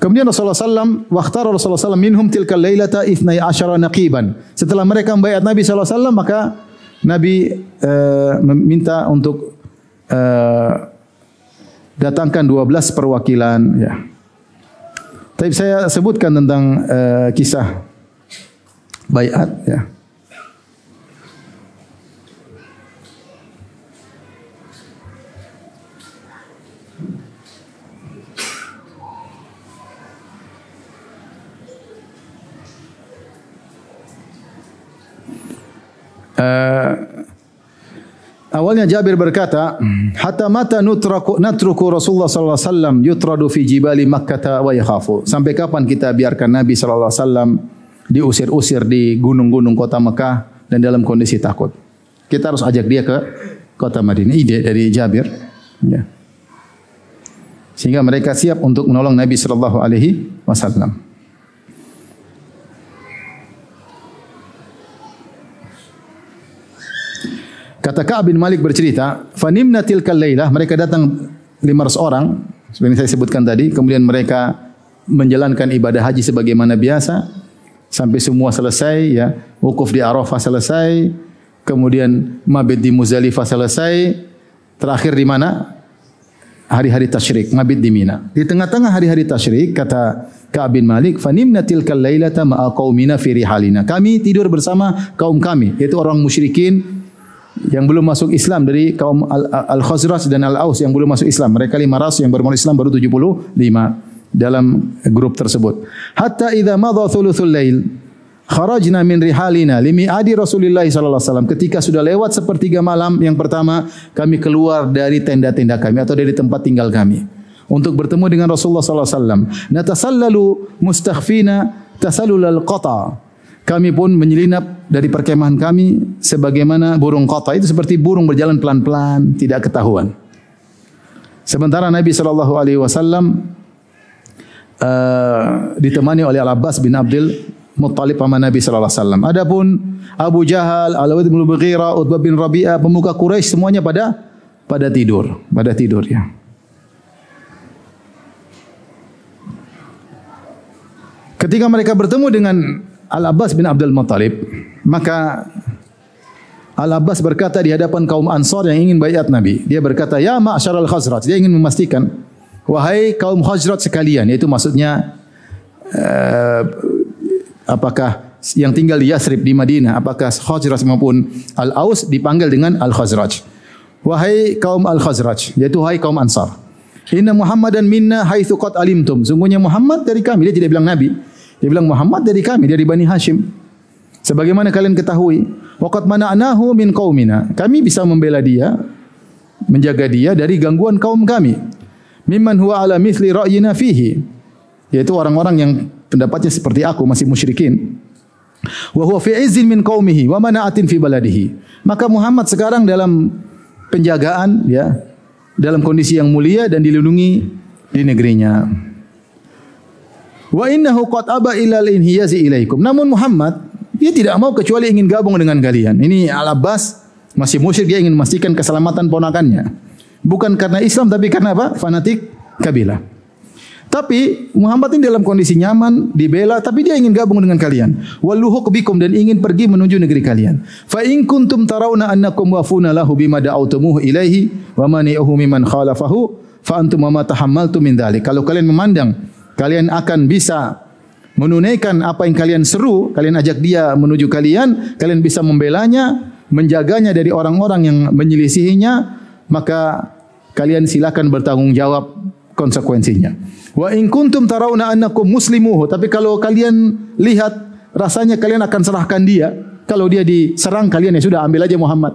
A: Kemudian Rasulullah SAW, waktar Rasulullah SAW minhum tilkal lailata 12 naqiban. Setelah mereka membayat Nabi SAW, maka Nabi meminta untuk datangkan 12 perwakilan. Ya. Tapi saya sebutkan tentang kisah baiat ya. Awalnya Jabir berkata, hatta mata natruku Rasulullah sallallahu alaihi wasallam yutradu fi jibali Makkah wa yakhafu. Sampai kapan kita biarkan Nabi sallallahu alaihi wasallam diusir-usir di gunung-gunung kota Mekah dan dalam kondisi takut? Kita harus ajak dia ke kota Madinah. Ide dari Jabir ya. Sehingga mereka siap untuk menolong Nabi sallallahu alaihi wasallam. Kata Ka'ab bin Malik bercerita, "Fanimna tilkal lailah," mereka datang 500 orang, seperti saya sebutkan tadi, kemudian mereka menjalankan ibadah haji sebagaimana biasa sampai semua selesai ya, wukuf di Arafah selesai, kemudian mabit di Muzdalifah selesai, terakhir di mana? Hari-hari tasyrik, mabit di Mina. Di tengah-tengah hari-hari tasyrik, kata Ka'ab bin Malik, "Fanimna tilkal lailata ma'a qaumina fi rihalina." Kami tidur bersama kaum kami, yaitu orang musyrikin yang belum masuk Islam dari kaum Al-Khazraj dan Al-Aus yang belum masuk Islam. Mereka 500, yang baru masuk Islam baru 75 dalam grup tersebut. Hatta idza madha thuluthul lail kharajna min rihalina limi'adi Rasulillah sallallahu alaihi wasallam. Ketika sudah lewat sepertiga malam yang pertama, kami keluar dari tenda-tenda kami atau dari tempat tinggal kami untuk bertemu dengan Rasulullah sallallahu alaihi wasallam. Natasallalu mustakhfina tasallulal qata. Kami pun menyelinap dari perkemahan kami sebagaimana burung qata, itu seperti burung berjalan pelan-pelan, tidak ketahuan. Sementara Nabi sallallahu alaihi wasallam ditemani oleh Al-Abbas bin Abdul Muttalib paman Nabi sallallahu alaihi wasallam. Adapun Abu Jahal, Al-Walid bin Mughirah, Utbah bin Rabi'ah, pemuka Quraisy semuanya pada tidur ya. Ketika mereka bertemu dengan Al-Abbas bin Abdul Muttalib, maka Al-Abbas berkata di hadapan kaum Ansar yang ingin baiat Nabi. Dia berkata, "Ya ma'syaral Khazraj." Dia ingin memastikan, wahai kaum Khazraj sekalian, yaitu maksudnya apakah yang tinggal di Yathrib di Madinah, apakah Khazraj maupun Al-Aus, dipanggil dengan Al-Khazraj. Wahai kaum Al-Khazraj, yaitu hai kaum Ansar. Inna Muhammadan minna haitsu qad alimtum. Sungguhnya Muhammad dari kami. Dia tidak bilang Nabi. Dia bilang Muhammad dari kami, dari Bani Hashim. Sebagaimana kalian ketahui. Wa qad mana'nahu min qaumina. Kami bisa membela dia, menjaga dia dari gangguan kaum kami. Mimman huwa ala mithli ra'yina fihi. Yaitu orang-orang yang pendapatnya seperti aku, masih musyrikin. Wa huwa fi izzin min qaumihi wa mana'atin fi baladihi. Maka Muhammad sekarang dalam penjagaan, ya, dalam kondisi yang mulia dan dilindungi di negerinya. Wa innahu qad aba ila al-inhiyazi ilaikum. Namun Muhammad dia tidak mau kecuali ingin gabung dengan kalian. Ini Al-Abbas masih musyrik, dia ingin memastikan keselamatan ponakannya. Bukan karena Islam tapi karena apa? Fanatik kabilah. Tapi Muhammad ini dalam kondisi nyaman, dibela, tapi dia ingin gabung dengan kalian. Walluhu bikum, dan ingin pergi menuju negeri kalian. Fa in kuntum tarawna annakum wafuna lahu bima da'awtumuhu ilaihi wa mani'uhu mimman khalafahu fa antum ma tahammaltum min dzalik. Kalau kalian memandang kalian akan bisa menunaikan apa yang kalian seru, kalian ajak dia menuju kalian bisa membelanya, menjaganya dari orang-orang yang menyelisihinya, maka kalian silakan bertanggung jawab konsekuensinya. Wa in kuntum tarawna annakum muslimuhu, tapi kalau kalian lihat rasanya kalian akan serahkan dia, kalau dia diserang kalian ya sudah ambil aja Muhammad.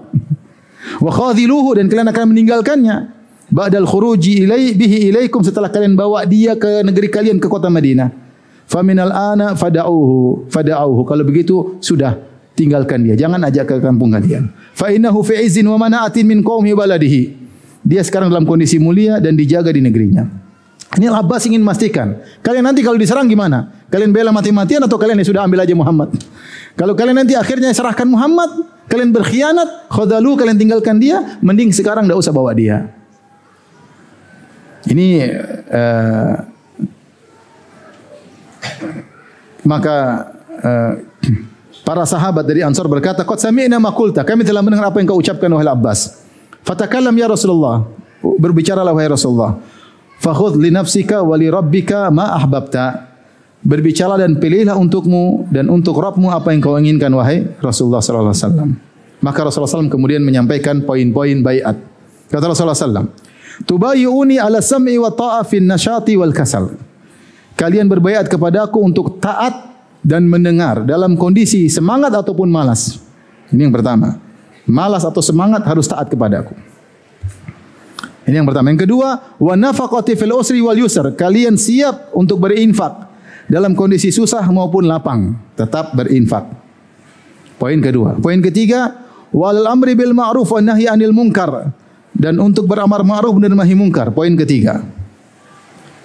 A: Wa khadhiluhu, dan kalian akan meninggalkannya ba'dal khuruji bihi ilaikum, setelah kalian bawa dia ke negeri kalian, ke kota Madinah. Faminal ana fada'uhu. Kalau begitu sudah tinggalkan dia, jangan ajak ke kampung kalian. Fa innahu fi izzin wa mana'atin min qaumi baladihi. Dia sekarang dalam kondisi mulia dan dijaga di negerinya. Ini Al-Abbas ingin memastikan, kalian nanti kalau diserang gimana? Kalian bela mati-matian atau kalian sudah ambil aja Muhammad? Kalau kalian nanti akhirnya serahkan Muhammad, kalian berkhianat, khadalu, kalian tinggalkan dia, mending sekarang tidak usah bawa dia. Ini maka para sahabat dari Ansar berkata, "Qad sami'na ma qulta." Kami telah mendengar apa yang kau ucapkan wahai Abbas. Fatakallam ya Rasulullah. Berbicaralah wahai Rasulullah. Fakhudh li nafsika wa li rabbika ma ahbabta. Berbicaralah dan pilihlah untukmu dan untuk Rabbmu apa yang kau inginkan wahai Rasulullah sallallahu alaihi wasallam. Maka Rasulullah sallallahu kemudian menyampaikan poin-poin baiat. Kata Rasulullah sallallahu, "Tubayyuni ala sam'i wa ta'a fin nasyati wal kasal." Kalian berbaiat kepadaku untuk taat dan mendengar dalam kondisi semangat ataupun malas. Ini yang pertama. Malas atau semangat harus taat kepadaku. Ini yang pertama. Yang kedua, wa nafaqati fil usri wal yusr. Kalian siap untuk berinfak dalam kondisi susah maupun lapang, tetap berinfak. Poin kedua. Poin ketiga, wal amri bil ma'ruf wan nahyi 'anil munkar, dan untuk beramar ma'ruf dan nahi munkar. Poin ketiga.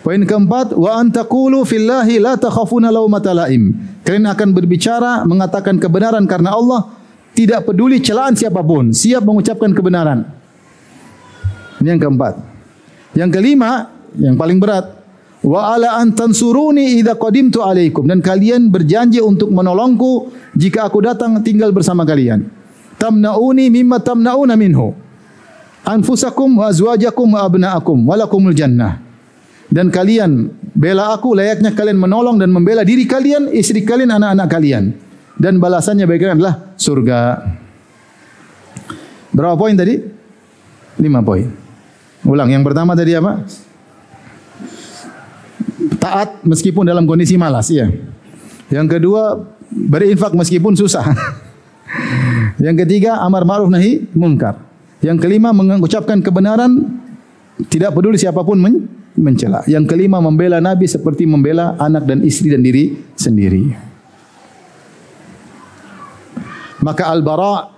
A: Poin keempat, wa antaqulu fillahi la takhafuna laumata laim. Kalian akan berbicara mengatakan kebenaran karena Allah, tidak peduli celaan siapapun, siap mengucapkan kebenaran. Ini yang keempat. Yang kelima, yang paling berat, wa ala an tansuruni idza qadimtu alaikum, dan kalian berjanji untuk menolongku jika aku datang tinggal bersama kalian. Tamnauni mimma tamnauna minhu anfusakum wa azwajakum wa abnaakum wa lakumul jannah. Dan kalian bela aku layaknya kalian menolong dan membela diri kalian, istri kalian, anak-anak kalian, dan balasannya bagi kalian adalah surga. Berapa poin tadi? 5 poin. Ulang, yang pertama tadi apa? Taat meskipun dalam kondisi malas, ya. Yang kedua, berinfak meskipun susah. Yang ketiga, amar ma'ruf nahi munkar. Yang kelima, mengucapkan kebenaran, tidak peduli siapapun mencela. Yang kelima, membela Nabi seperti membela anak dan istri dan diri sendiri. Maka Al-Bara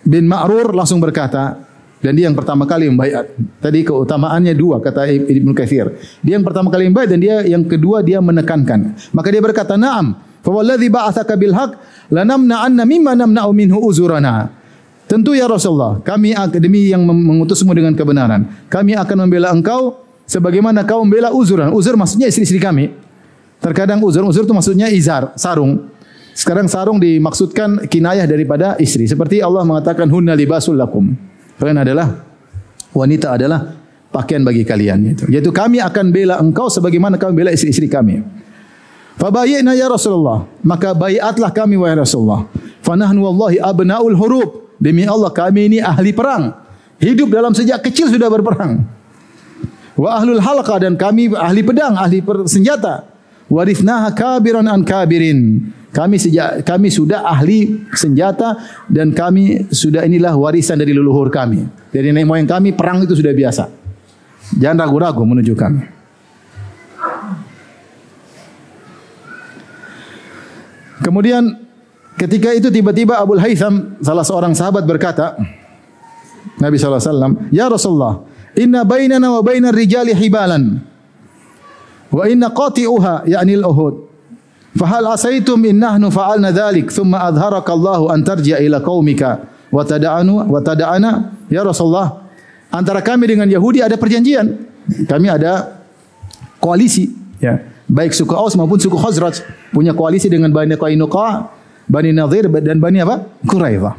A: bin Ma'rur langsung berkata, dan dia yang pertama kali membaiat. Tadi keutamaannya 2, kata Ibnu Katsir. Dia yang pertama kali membaiat, dan dia yang kedua dia menekankan. Maka dia berkata, "Na'am, fa wallazi ba'atsaka bil haqq lanamna'anna mimma namna'u minhu uzurana." Tentu ya Rasulullah, kami demi yang mengutusmu dengan kebenaran, kami akan membela engkau sebagaimana kau membela uzuran. Uzur maksudnya istri-istri kami. Terkadang uzur itu maksudnya izar, sarung. Sekarang sarung dimaksudkan kinayah daripada istri. Seperti Allah mengatakan, "Hunna libasul lakum." Kalian wanita adalah pakaian bagi kalian. Yaitu kami akan bela engkau sebagaimana kami bela istri-istri kami. Fabayyana ya Rasulullah, maka baiatlah kami wahai Rasulullah. Fa nahnu wallahi abnaul hurub, demi Allah kami ini ahli perang. Hidup dalam sejak kecil sudah berperang. Wa ahlul halqa, dan kami ahli pedang, ahli senjata. Warithnaha kabiran an kabirin. Kami sudah ahli senjata dan kami sudah inilah warisan dari leluhur kami. Dari nenek moyang kami perang itu sudah biasa. Jangan ragu-ragu menuju kami. Kemudian ketika itu tiba-tiba Abul Haytham, salah seorang sahabat berkata, Nabi SAW, Ya Rasulullah, inna bainana wa bainar rijali hibalan, wa inna qati'uha ya'ni al-uhud. Fahal asaitum in nahnu fa'alna dhalik thumma adharaka Allahu an tarji'a ila qaumika wa tada'ana. Ya Rasulullah, antara kami dengan Yahudi ada perjanjian. Kami ada koalisi, ya. Baik suku Aus maupun suku Khazraj punya koalisi dengan Bani Qainuqa, Bani Nadhir dan Bani apa? Quraidah.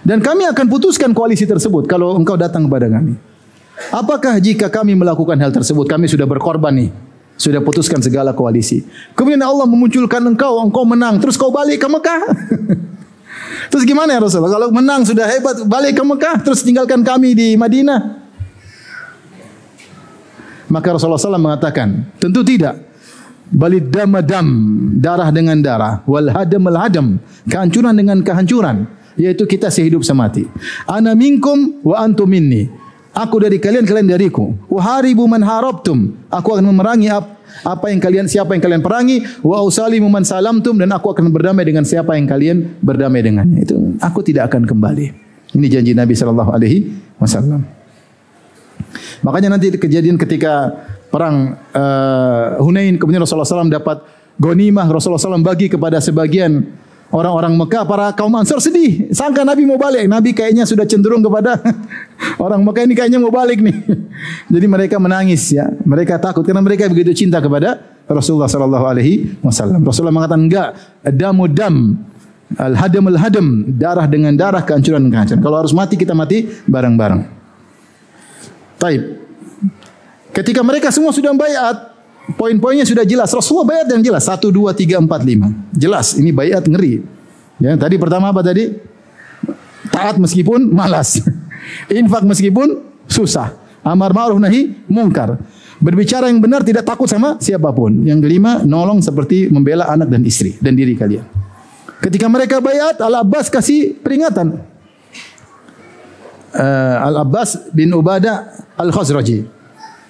A: Dan kami akan putuskan koalisi tersebut kalau engkau datang kepada kami. Apakah jika kami melakukan hal tersebut, kami sudah berkorban nih, sudah putuskan segala koalisi. Kemudian Allah memunculkan engkau menang, terus kau balik ke Mekah. Terus gimana ya Rasulullah? Kalau menang sudah hebat, balik ke Mekah, terus tinggalkan kami di Madinah. Maka Rasulullah SAW mengatakan, tentu tidak. Balid dam, darah dengan darah. Wal hadam, kehancuran dengan kehancuran. Yaitu kita sehidup semati. Ana minkum wa antum minni. Aku dari kalian, kalian dariku. Waharibu man harabtum. Aku akan memerangi siapa yang kalian perangi. Wa usalimu man salamtum, dan aku akan berdamai dengan siapa yang kalian berdamai dengannya. Itu aku tidak akan kembali. Ini janji Nabi SAW. Makanya nanti kejadian ketika perang Hunain, kemudian Rasulullah SAW dapat ghanimah, Rasulullah SAW bagi kepada sebagian orang-orang Mekah, para kaum Ansar sedih. Sangka Nabi mau balik. Nabi kayaknya sudah cenderung kepada orang Mekah ini kayaknya mau balik nih. Jadi mereka menangis ya. Mereka takut karena mereka begitu cinta kepada Rasulullah SAW. Rasulullah mengatakan enggak, damu dam, al-hadam, darah dengan darah, kehancuran dengan kehancuran. Kalau harus mati kita mati bareng-bareng. Taib. Ketika mereka semua sudah baiat, poin-poinnya sudah jelas. Rasulullah baiat yang jelas. 1, 2, 3, 4, 5. Jelas. Ini baiat ngeri. Ya, tadi pertama apa tadi? Taat meskipun malas. Infak meskipun susah. Amar ma'ruf nahi mungkar. Berbicara yang benar, tidak takut sama siapapun. Yang kelima, nolong seperti membela anak dan istri dan diri kalian. Ketika mereka baiat, Al-Abbas kasih peringatan. Al-Abbas bin Ubadah Al-Khazraji.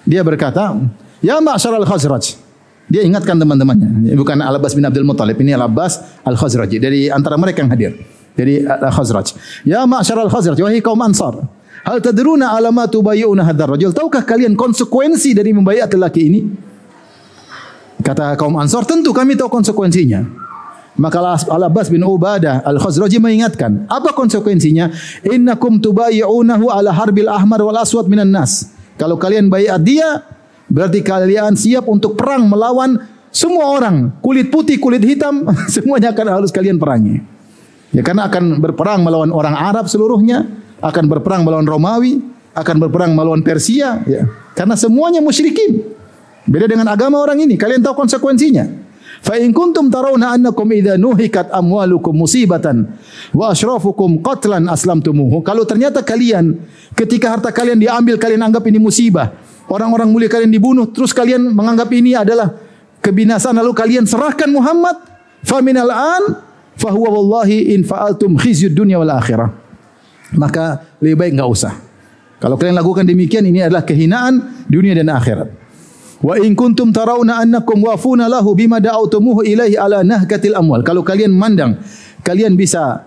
A: Dia berkata, Ya ma'syar al-Khazraj. Dia ingatkan teman-temannya. Bukan Al-Abbas bin Abdul Muttalib. Ini Al-Abbas Al-Khazraji. Dari antara mereka yang hadir. Dari Al-Khazraj. Ya ma'syar al-Khazraj. Wahai kaum Ansar. Hal tadruna alama tubayyuna hadzal rajul. Tahukah kalian konsekuensi dari membaiat lelaki ini? Kata kaum Ansar, tentu kami tahu konsekuensinya. Maka Al-Abbas bin Ubadah Al-Khazraji mengingatkan. Apa konsekuensinya? Innakum tubayyunahu ala harbil ahmar wal aswad minan nas. Kalau kalian baiat dia, berarti kalian siap untuk perang melawan semua orang, kulit putih, kulit hitam, semuanya akan harus kalian perangi. Ya, karena akan berperang melawan orang Arab seluruhnya, akan berperang melawan Romawi, akan berperang melawan Persia, ya. Karena semuanya musyrikin. Beda dengan agama orang ini, kalian tahu konsekuensinya. Fa in kuntum tarawna annakum idza nuhikat amwalukum musibatan wa ashrafukum qatlan aslamtumuhu. Kalau ternyata kalian ketika harta kalian diambil kalian anggap ini musibah, orang-orang mulia kalian dibunuh, terus kalian menganggap ini adalah kebinasaan, lalu kalian serahkan Muhammad, fa minal an fa huwa wallahi in fa'altum khizyud dunya wal akhirah. Maka lebih baik enggak usah. Kalau kalian lakukan demikian, ini adalah kehinaan dunia dan akhirat. Wa in kuntum tarawna annakum wafuna lahu bima da'awtumuhu ilaihi ala nahkatil amwal. Kalau kalian memandang kalian bisa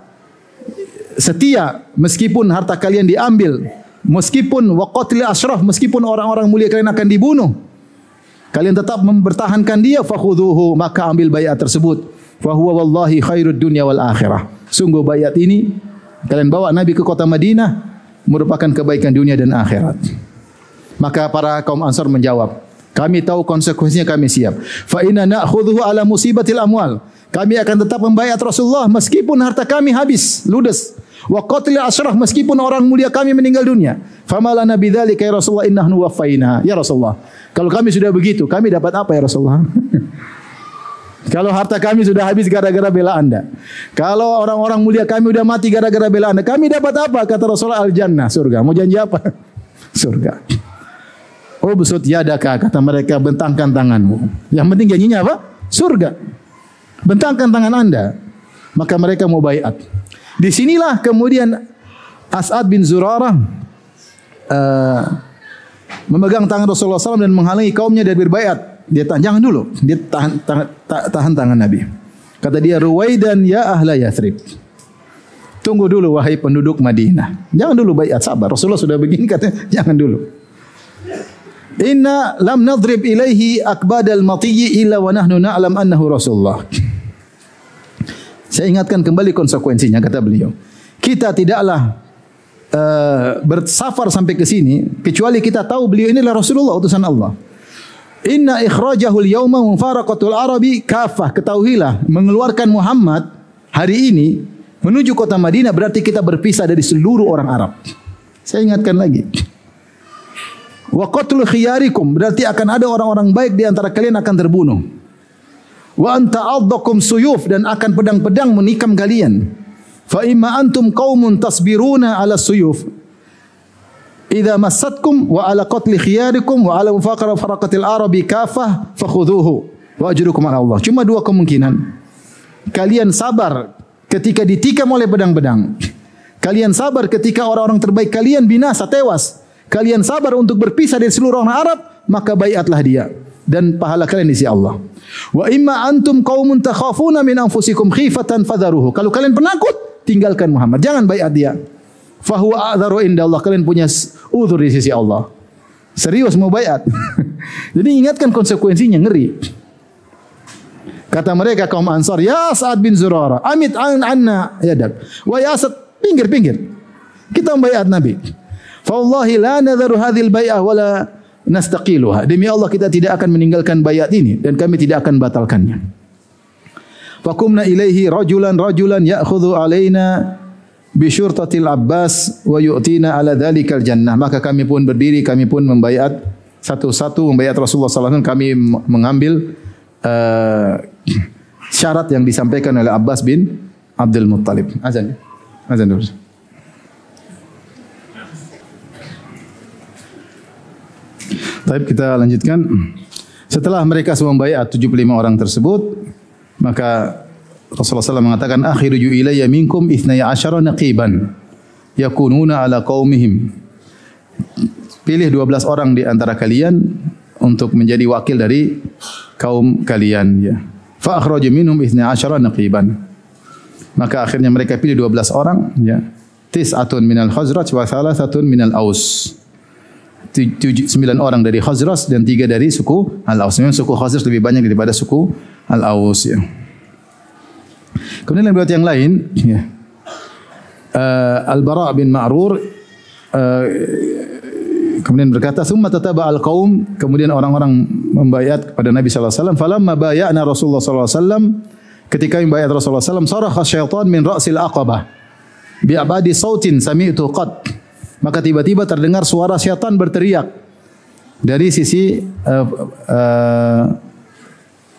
A: setia meskipun harta kalian diambil, meskipun waqatil asyraf, meskipun orang-orang mulia kalian akan dibunuh, kalian tetap mempertahankan dia, fakhudhuhu, maka ambil baiat tersebut. Fa huwa wallahi khairud dunya wal akhirah. Sungguh baiat ini kalian bawa Nabi ke kota Madinah merupakan kebaikan dunia dan akhirat. Maka para kaum Ansar menjawab, kami tahu konsekuensinya, kami siap. Fa inna na'khudhuhu ala musibatil amwal. Kami akan tetap membaiat Rasulullah meskipun harta kami habis, ludes. Wa qatil asyraf, meskipun orang mulia kami meninggal dunia. Famalana bidzalika ya Rasulullah innahnu waffaina. Ya Rasulullah, kalau kami sudah begitu, kami dapat apa ya Rasulullah? Kalau harta kami sudah habis gara-gara bela Anda. Kalau orang-orang mulia kami sudah mati gara-gara bela Anda. Kami dapat apa? Kata Rasulullah, al-jannah, surga. Mau janji apa? Surga. Ubsut yadaka, kata mereka, bentangkan tanganmu. Yang penting janjinya apa? Surga. Bentangkan tangan Anda. Maka mereka mau baiat. Di sinilah kemudian As'ad bin Zurarah memegang tangan Rasulullah SAW dan menghalangi kaumnya dari berbaiat. Dia jangan dulu. Dia tahan tangan Nabi. Kata dia, Ruwaidan ya ahla Yathrib. Tunggu dulu wahai penduduk Madinah. Jangan dulu baiat, sabar. Rasulullah sudah begini, katanya jangan dulu. Inna lam nadrib ilaihi akbadal matiyyi illa wa nahnu na'lam annahu Rasulullah. Saya ingatkan kembali konsekuensinya, kata beliau. Kita tidaklah bersafar sampai ke sini kecuali kita tahu beliau ini adalah Rasulullah, utusan Allah. Inna ikhrajahul yawma mufaraqatul arabi kafah. Ketahuilah, mengeluarkan Muhammad hari ini menuju kota Madinah berarti kita berpisah dari seluruh orang Arab. Saya ingatkan lagi. Wa qatlu khiyarikum, berarti akan ada orang-orang baik di antara kalian akan terbunuh. Wa anta addakum suyuf, dan akan pedang-pedang menikam kalian. Fa imma antum qaumun tasbiruna ala suyuf idza massatkum wa ala qatli khiyarikum wa ala faraqatil arabi kafah fakhudhuhu wa ajrukum ala Allah. Cuma dua kemungkinan. Kalian sabar ketika ditikam oleh pedang-pedang. Kalian sabar ketika orang-orang terbaik kalian binasa, tewas. Kalian sabar untuk berpisah dari seluruh orang Arab, maka baiatlah dia dan pahala kalian di sisi Allah. Wa imma antum qaumun takhafuna min anfusikum khifatan fadharuhu. Kalau kalian penakut, tinggalkan Muhammad, jangan baiat dia. Fahuwa a'dharu indallah, kalian punya uzur di sisi Allah. Serius mau baiat. Jadi ingatkan konsekuensinya, ngeri. Kata mereka kaum Ansar, ya Sa'ad bin Zurarah, amit anna yadak. Wa ya Sa'ad, pinggir. Kita membaiat Nabi. Fa wallahi la nadharu hadhil bai'ah wala nastaqiluha. Demi Allah kita tidak akan meninggalkan baiat ini dan kami tidak akan batalkannya. Fakumna ilaihi rajulan ya'khudhu alaina bi syurtatil Abbas wa yu'tina ala dhalikal jannah. Maka kami pun berdiri, kami pun membaiat satu-satu, membaiat Rasulullah sallallahu alaihi wasallam. Kami mengambil syarat yang disampaikan oleh Abbas bin Abdul Muttalib. Azan dulu. Baik, kita lanjutkan. Setelah mereka semua membaiat 75 orang tersebut, maka Rasulullah SAW mengatakan, akhiruju ilayya minkum 12 naqiban yakununa ala qaumihim. Pilih 12 orang di antara kalian untuk menjadi wakil dari kaum kalian, ya. Fa akhraju minhum 12 naqiban. Maka akhirnya mereka pilih 12 orang, ya. Tis'atun minal Khazraj wa thalathatun minal Aus. 9 orang dari Khazraj dan 3 dari suku Al-Aus. Memang suku Khazraj lebih banyak daripada suku Al-Aus, ya. Kemudian riwayat yang lain, ya. Al-Bara' bin Ma'rur kemudian berkata, "Tsumma tataba al-qaum," kemudian orang-orang membaiat kepada Nabi sallallahu alaihi wasallam. Falamma bay'ana Rasulullah sallallahu alaihi wasallam, ketika membaiat Rasulullah sallallahu alaihi wasallam, sarakha syaitan min ra'sil aqabah bi abadi sautin sami'tu qad. Maka tiba-tiba terdengar suara syaitan berteriak dari sisi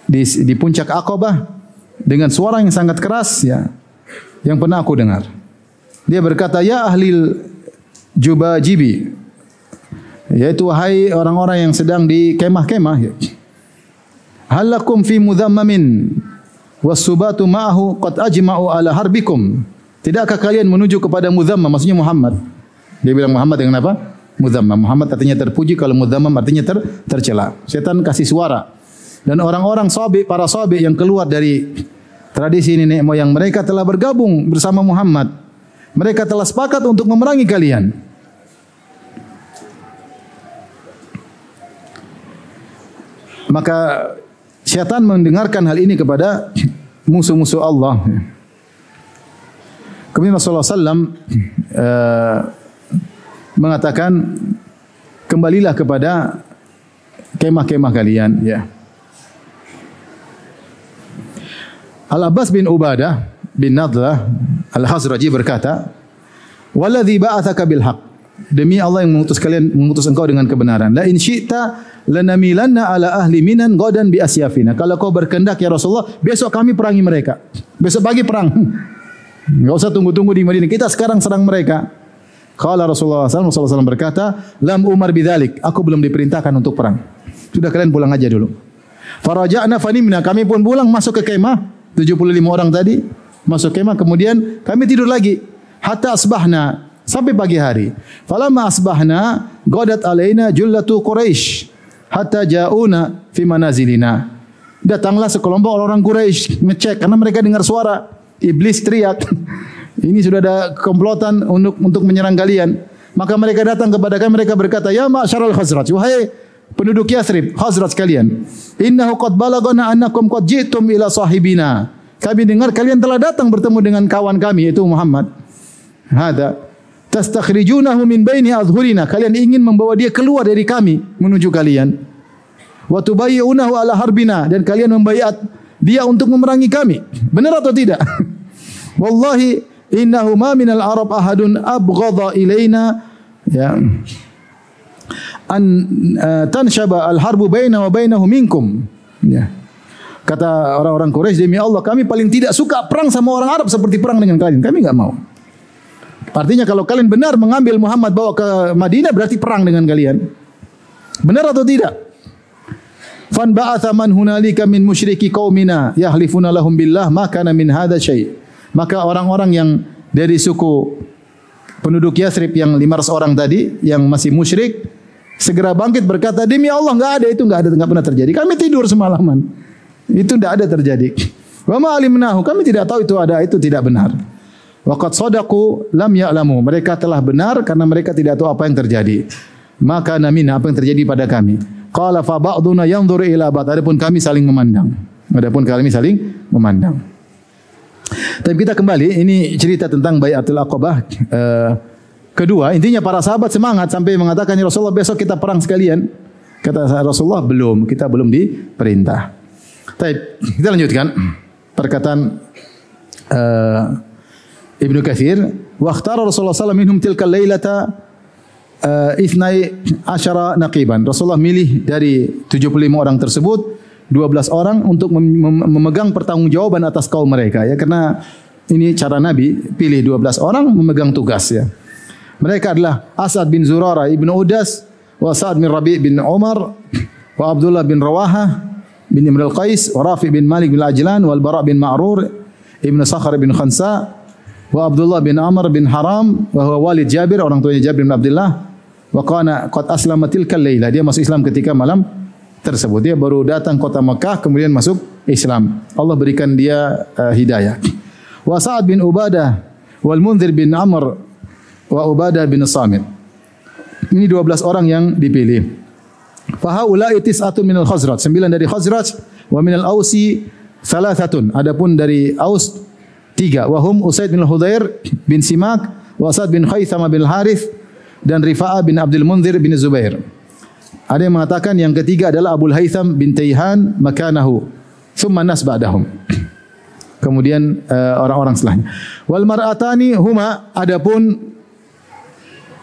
A: di puncak Aqabah dengan suara yang sangat keras, ya, yang pernah aku dengar. Dia berkata, ya ahlil jubajibi, yaitu wahai orang-orang yang sedang di kemah-kemah, ya. Halakum fi mudhammamin wasubatu ma'ahu qad ajma'u ala harbikum. Tidakkah kalian menuju kepada mudhammam, maksudnya Muhammad. Dia bilang Muhammad dengan apa? Mudhammam. Muhammad artinya terpuji, kalau mudhammam artinya tercela. Setan kasih suara. Dan orang-orang sahabat, para sahabat yang keluar dari tradisi nenek moyang mereka telah bergabung bersama Muhammad. Mereka telah sepakat untuk memerangi kalian. Maka syaitan mendengarkan hal ini kepada musuh-musuh Allah. Kemudian Rasulullah SAW mengatakan, kembalilah kepada kemah-kemah kalian, ya. Al-Abbas bin Ubadah bin Nadlah Al-Khazraji berkata, "Walladzi ba'atsaka bil haqq." demi Allah yang mengutus engkau dengan kebenaran. La in syi'ta lanamilanna ala ahli Minan ghadan bi asyafina. Kalau kau berkehendak ya Rasulullah, besok kami perangi mereka. Besok pagi perang. Enggak usah tunggu-tunggu di Madinah. Kita sekarang serang mereka. Qala Rasulullah SAW berkata, lam umar bidzalik. Aku belum diperintahkan untuk perang. Sudah kalian pulang aja dulu. Faraja'na fanimna. Kami pun pulang masuk ke kemah. 75 orang tadi masuk kemah. Kemudian kami tidur lagi. Hatta asbahna. Sampai pagi hari. Falamma asbahna ghadat alaina jullatu Quraisy hatta ja'una fi manazilina. Datanglah sekelompok orang Quraisy ngecek karena mereka dengar suara iblis teriak. Ini sudah ada komplotan untuk menyerang kalian. Maka mereka datang kepada kami, mereka berkata, "Ya ma'syaral Khazraj, wahai penduduk Yathrib, Khazraj kalian, innahu qad balagana annakum qad ji'tum ila sahibina." Kami dengar kalian telah datang bertemu dengan kawan kami yaitu Muhammad. Hada tastakhrijunahu min baini adhhurina. Kalian ingin membawa dia keluar dari kami menuju kalian. Wa tubayyunahu ala harbina, dan kalian membaiat dia untuk memerangi kami. Benar atau tidak? Wallahi innahu ma minal arab ahadun abghadha ilaina ya an tanshaba al harbu baina wa bainahu minkum. Ya. Kata orang-orang Quraisy, demi Allah kami paling tidak suka perang sama orang Arab seperti perang dengan kalian. Kami enggak mau. Artinya kalau kalian benar mengambil Muhammad bawa ke Madinah berarti perang dengan kalian. Benar atau tidak? Fan ba'atha man hunalika min musyriki qaumina yahlifuna lahum billah ma kana min hadza syai'. Maka orang-orang yang dari suku penduduk Yathrib yang 500 orang tadi yang masih musyrik segera bangkit berkata, demi Allah enggak pernah terjadi. Kami tidur semalaman. Itu tidak ada terjadi. Wa ma alimnahu, kami tidak tahu itu ada, itu tidak benar. Waqad sadaqu lam ya'lamu. Mereka telah benar karena mereka tidak tahu apa yang terjadi. Maka namina, apa yang terjadi pada kami. Qala fa ba'duna yanzuru ila ba'd. Adapun kami saling memandang. Tapi kita kembali, ini cerita tentang Bai'atul Aqabah kedua. Intinya para sahabat semangat sampai mengatakan, ya Rasulullah besok kita perang sekalian. Kata Rasulullah, kita belum diperintah. Baik, kita lanjutkan perkataan Ibnu Katsir, wa ikhtara Rasulullah sallallahu alaihi wasallam minhum tilka lailata 12 naqiban. Rasulullah milih dari 75 orang tersebut 12 orang untuk memegang pertanggungjawaban atas kaum mereka ya, karena ini cara Nabi, pilih 12 orang memegang tugas ya. Mereka adalah Asad bin Zurarah ibnu Udas, wa Sa'ad bin Rabi' bin Umar, wa Abdullah bin Rawahah bin Imr al-Qais, wa Rafi' bin Malik bin Ajlan, wal Bara' bin Ma'rur ibnu Sakhar bin Khansa, wa Abdullah bin Amr bin Haram, wa huwa walid Jabir, orang tuanya Jabir bin Abdullah, wa kana qad aslama tilkal laila. Dia masuk Islam ketika malam tersebut. Dia baru datang kota Mekah kemudian masuk Islam. Allah berikan dia hidayah. Wa Sa'ad bin Ubadah, wal Munzir bin Amr, wa Ubadah bin Samit. Ini 12 orang yang dipilih. Fa haula'i tis'atun minal Khazraj, 9 dari Khazraj, wa minal Ausi 3. Adapun dari Aus 3. Wa hum Usaid bin Hudzair bin Simak, wa Sa'ad bin Khaythama bin Harith, dan Rifa'ah bin Abdul Munzir bin Zubair. Ada yang mengatakan yang ketiga adalah Abul Haytham bin Tayhan makanahu, thumma nas ba'dahum. Kemudian orang-orang setelahnya. Wal mar'atani huma, adapun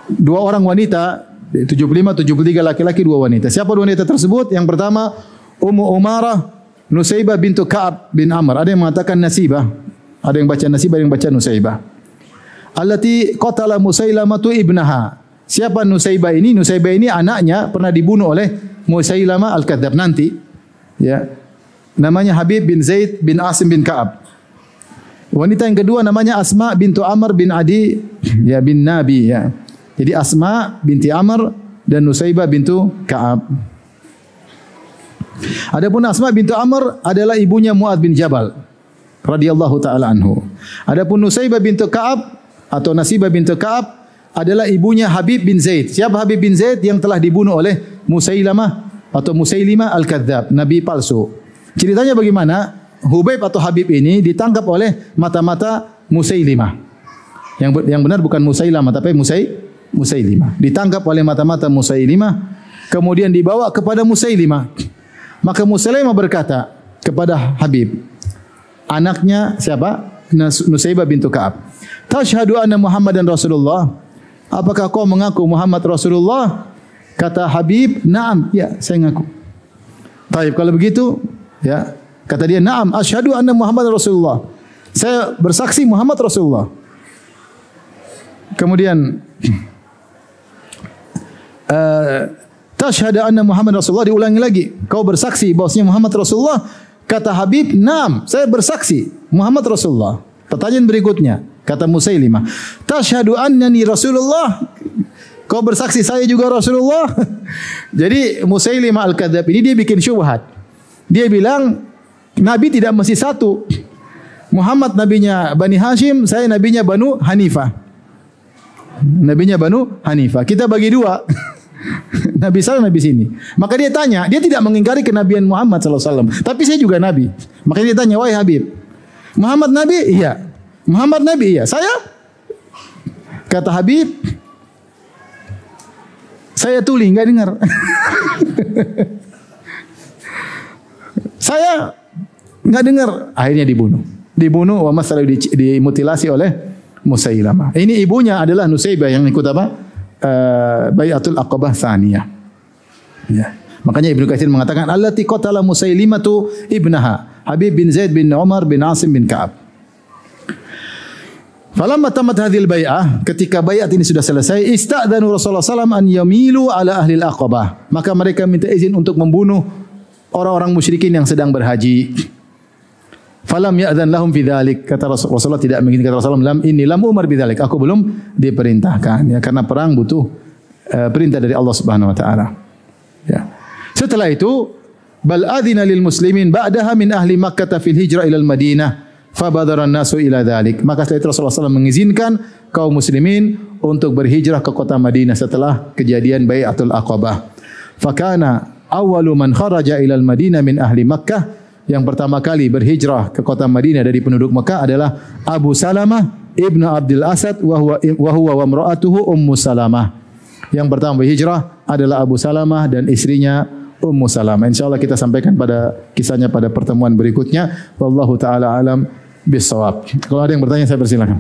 A: 2 orang wanita, 75, 73 laki-laki, 2 wanita. Siapa 2 wanita tersebut? Yang pertama Ummu Umarah Nusaybah bintu Ka'ab bin Amr. Ada yang mengatakan Nasibah, ada yang baca Nasibah, ada yang baca Nusaybah. Allati qatala Musailamatu ibnaha. Siapa Nusaybah ini? Nusaybah ini anaknya pernah dibunuh oleh Musailamah al-Kadzdzab nanti. Ya. Namanya Habib bin Zaid bin Asim bin Ka'ab. Wanita yang kedua namanya Asma bintu Amr bin Adi ya bin Nabi ya. Jadi Asma binti Amr dan Nusaybah bintu Ka'ab. Adapun Asma bintu Amr adalah ibunya Mu'adz bin Jabal radhiyallahu taala anhu. Adapun Nusaybah bintu Ka'ab atau Nasibah bintu Ka'ab adalah ibunya Habib bin Zaid. Siapa Habib bin Zaid? Yang telah dibunuh oleh Musailamah atau Musailimah al-Kadzdzab, nabi palsu. Ceritanya bagaimana? Hubaib atau Habib ini ditangkap oleh mata-mata Musailimah. Yang benar bukan Musailamah tapi Musailimah. Ditangkap oleh mata-mata Musailimah, kemudian dibawa kepada Musailimah. Maka Musailimah berkata kepada Habib, anaknya siapa? Nusaybah bintu Ka'ab, "Tashhadu anna Muhammadan Rasulullah?" apakah kau mengaku Muhammad Rasulullah? Kata Habib, "Na'am." Ya, saya mengaku. Baik, kalau begitu, ya, kata dia, "Na'am, asyhadu anna Muhammad Rasulullah." Saya bersaksi Muhammad Rasulullah. Kemudian tashhadu anna Muhammad Rasulullah, diulangi lagi. Kau bersaksi bahwasanya Muhammad Rasulullah? Kata Habib, "Na'am, saya bersaksi Muhammad Rasulullah." Pertanyaan berikutnya, kata Musailimah, "Tashhadu annani Rasulullah?" Kau bersaksi saya juga Rasulullah? Jadi Musailimah Al-Kadzdzab ini dia bikin syubhat. Dia bilang Nabi tidak mesti satu. Muhammad nabinya Bani Hashim, saya nabinya Banu Hanifah. Nabinya Banu Hanifah. Kita bagi dua. Nabi sana, Nabi sini. Maka dia tanya, dia tidak mengingkari kenabian Muhammad SAW. Tapi saya juga Nabi. Maka dia tanya, "Wahai Habib, Muhammad Nabi?" "Iya." "Muhammad Nabi?" "Iya." "Saya?" Kata Habib, "Saya tuli, enggak dengar." "Saya enggak dengar." Akhirnya dibunuh. Dibunuh, wa masalah dimutilasi oleh Musailamah. Ini ibunya adalah Nusaybah yang ikut apa? Bai'atul Aqabah Tsaniyah. Ya. Makanya Ibnu Katsir mengatakan allati qatala Musailimatu ibnaha Habib bin Zaid bin Umar bin Asim bin Ka'ab. Falamma tamat hadhil bai'ah, ketika bai'at ini sudah selesai, istadzanu Rasulullah sallallahu alaihi wasallam an yamilu ala ahli al-Aqabah. Maka mereka minta izin untuk membunuh orang-orang musyrikin yang sedang berhaji. Falam ya'dzan lahum fi dzalik. Kata Rasulullah tidak mengizinkan. Kata Rasulullah, "Inni lam umar bi dzalik." Aku belum diperintahkan, ya, karena perang butuh perintah dari Allah Subhanahu wa taala. Ya. Setelah itu, bal adzina lil muslimin ba'daha min ahli Makkah fil hijrah ila al-Madinah. Fabadara an-nasu ila dzalik. Maka setelah itu Rasulullah SAW mengizinkan kaum muslimin untuk berhijrah ke kota Madinah setelah kejadian Bai'atul Aqabah. Fakana awwalu man kharaja ila al-Madinah min ahli Makkah. Yang pertama kali berhijrah ke kota Madinah dari penduduk Makkah adalah Abu Salamah ibnu Abdul Asad wa huwa wa imra'atuhu Ummu Salamah. Yang pertama berhijrah adalah Abu Salamah dan istrinya Ummu Salamah. Insyaallah kita sampaikan pada kisahnya pada pertemuan berikutnya. Wallahu taala alam bis-shawab. Kalau ada yang bertanya saya persilakan.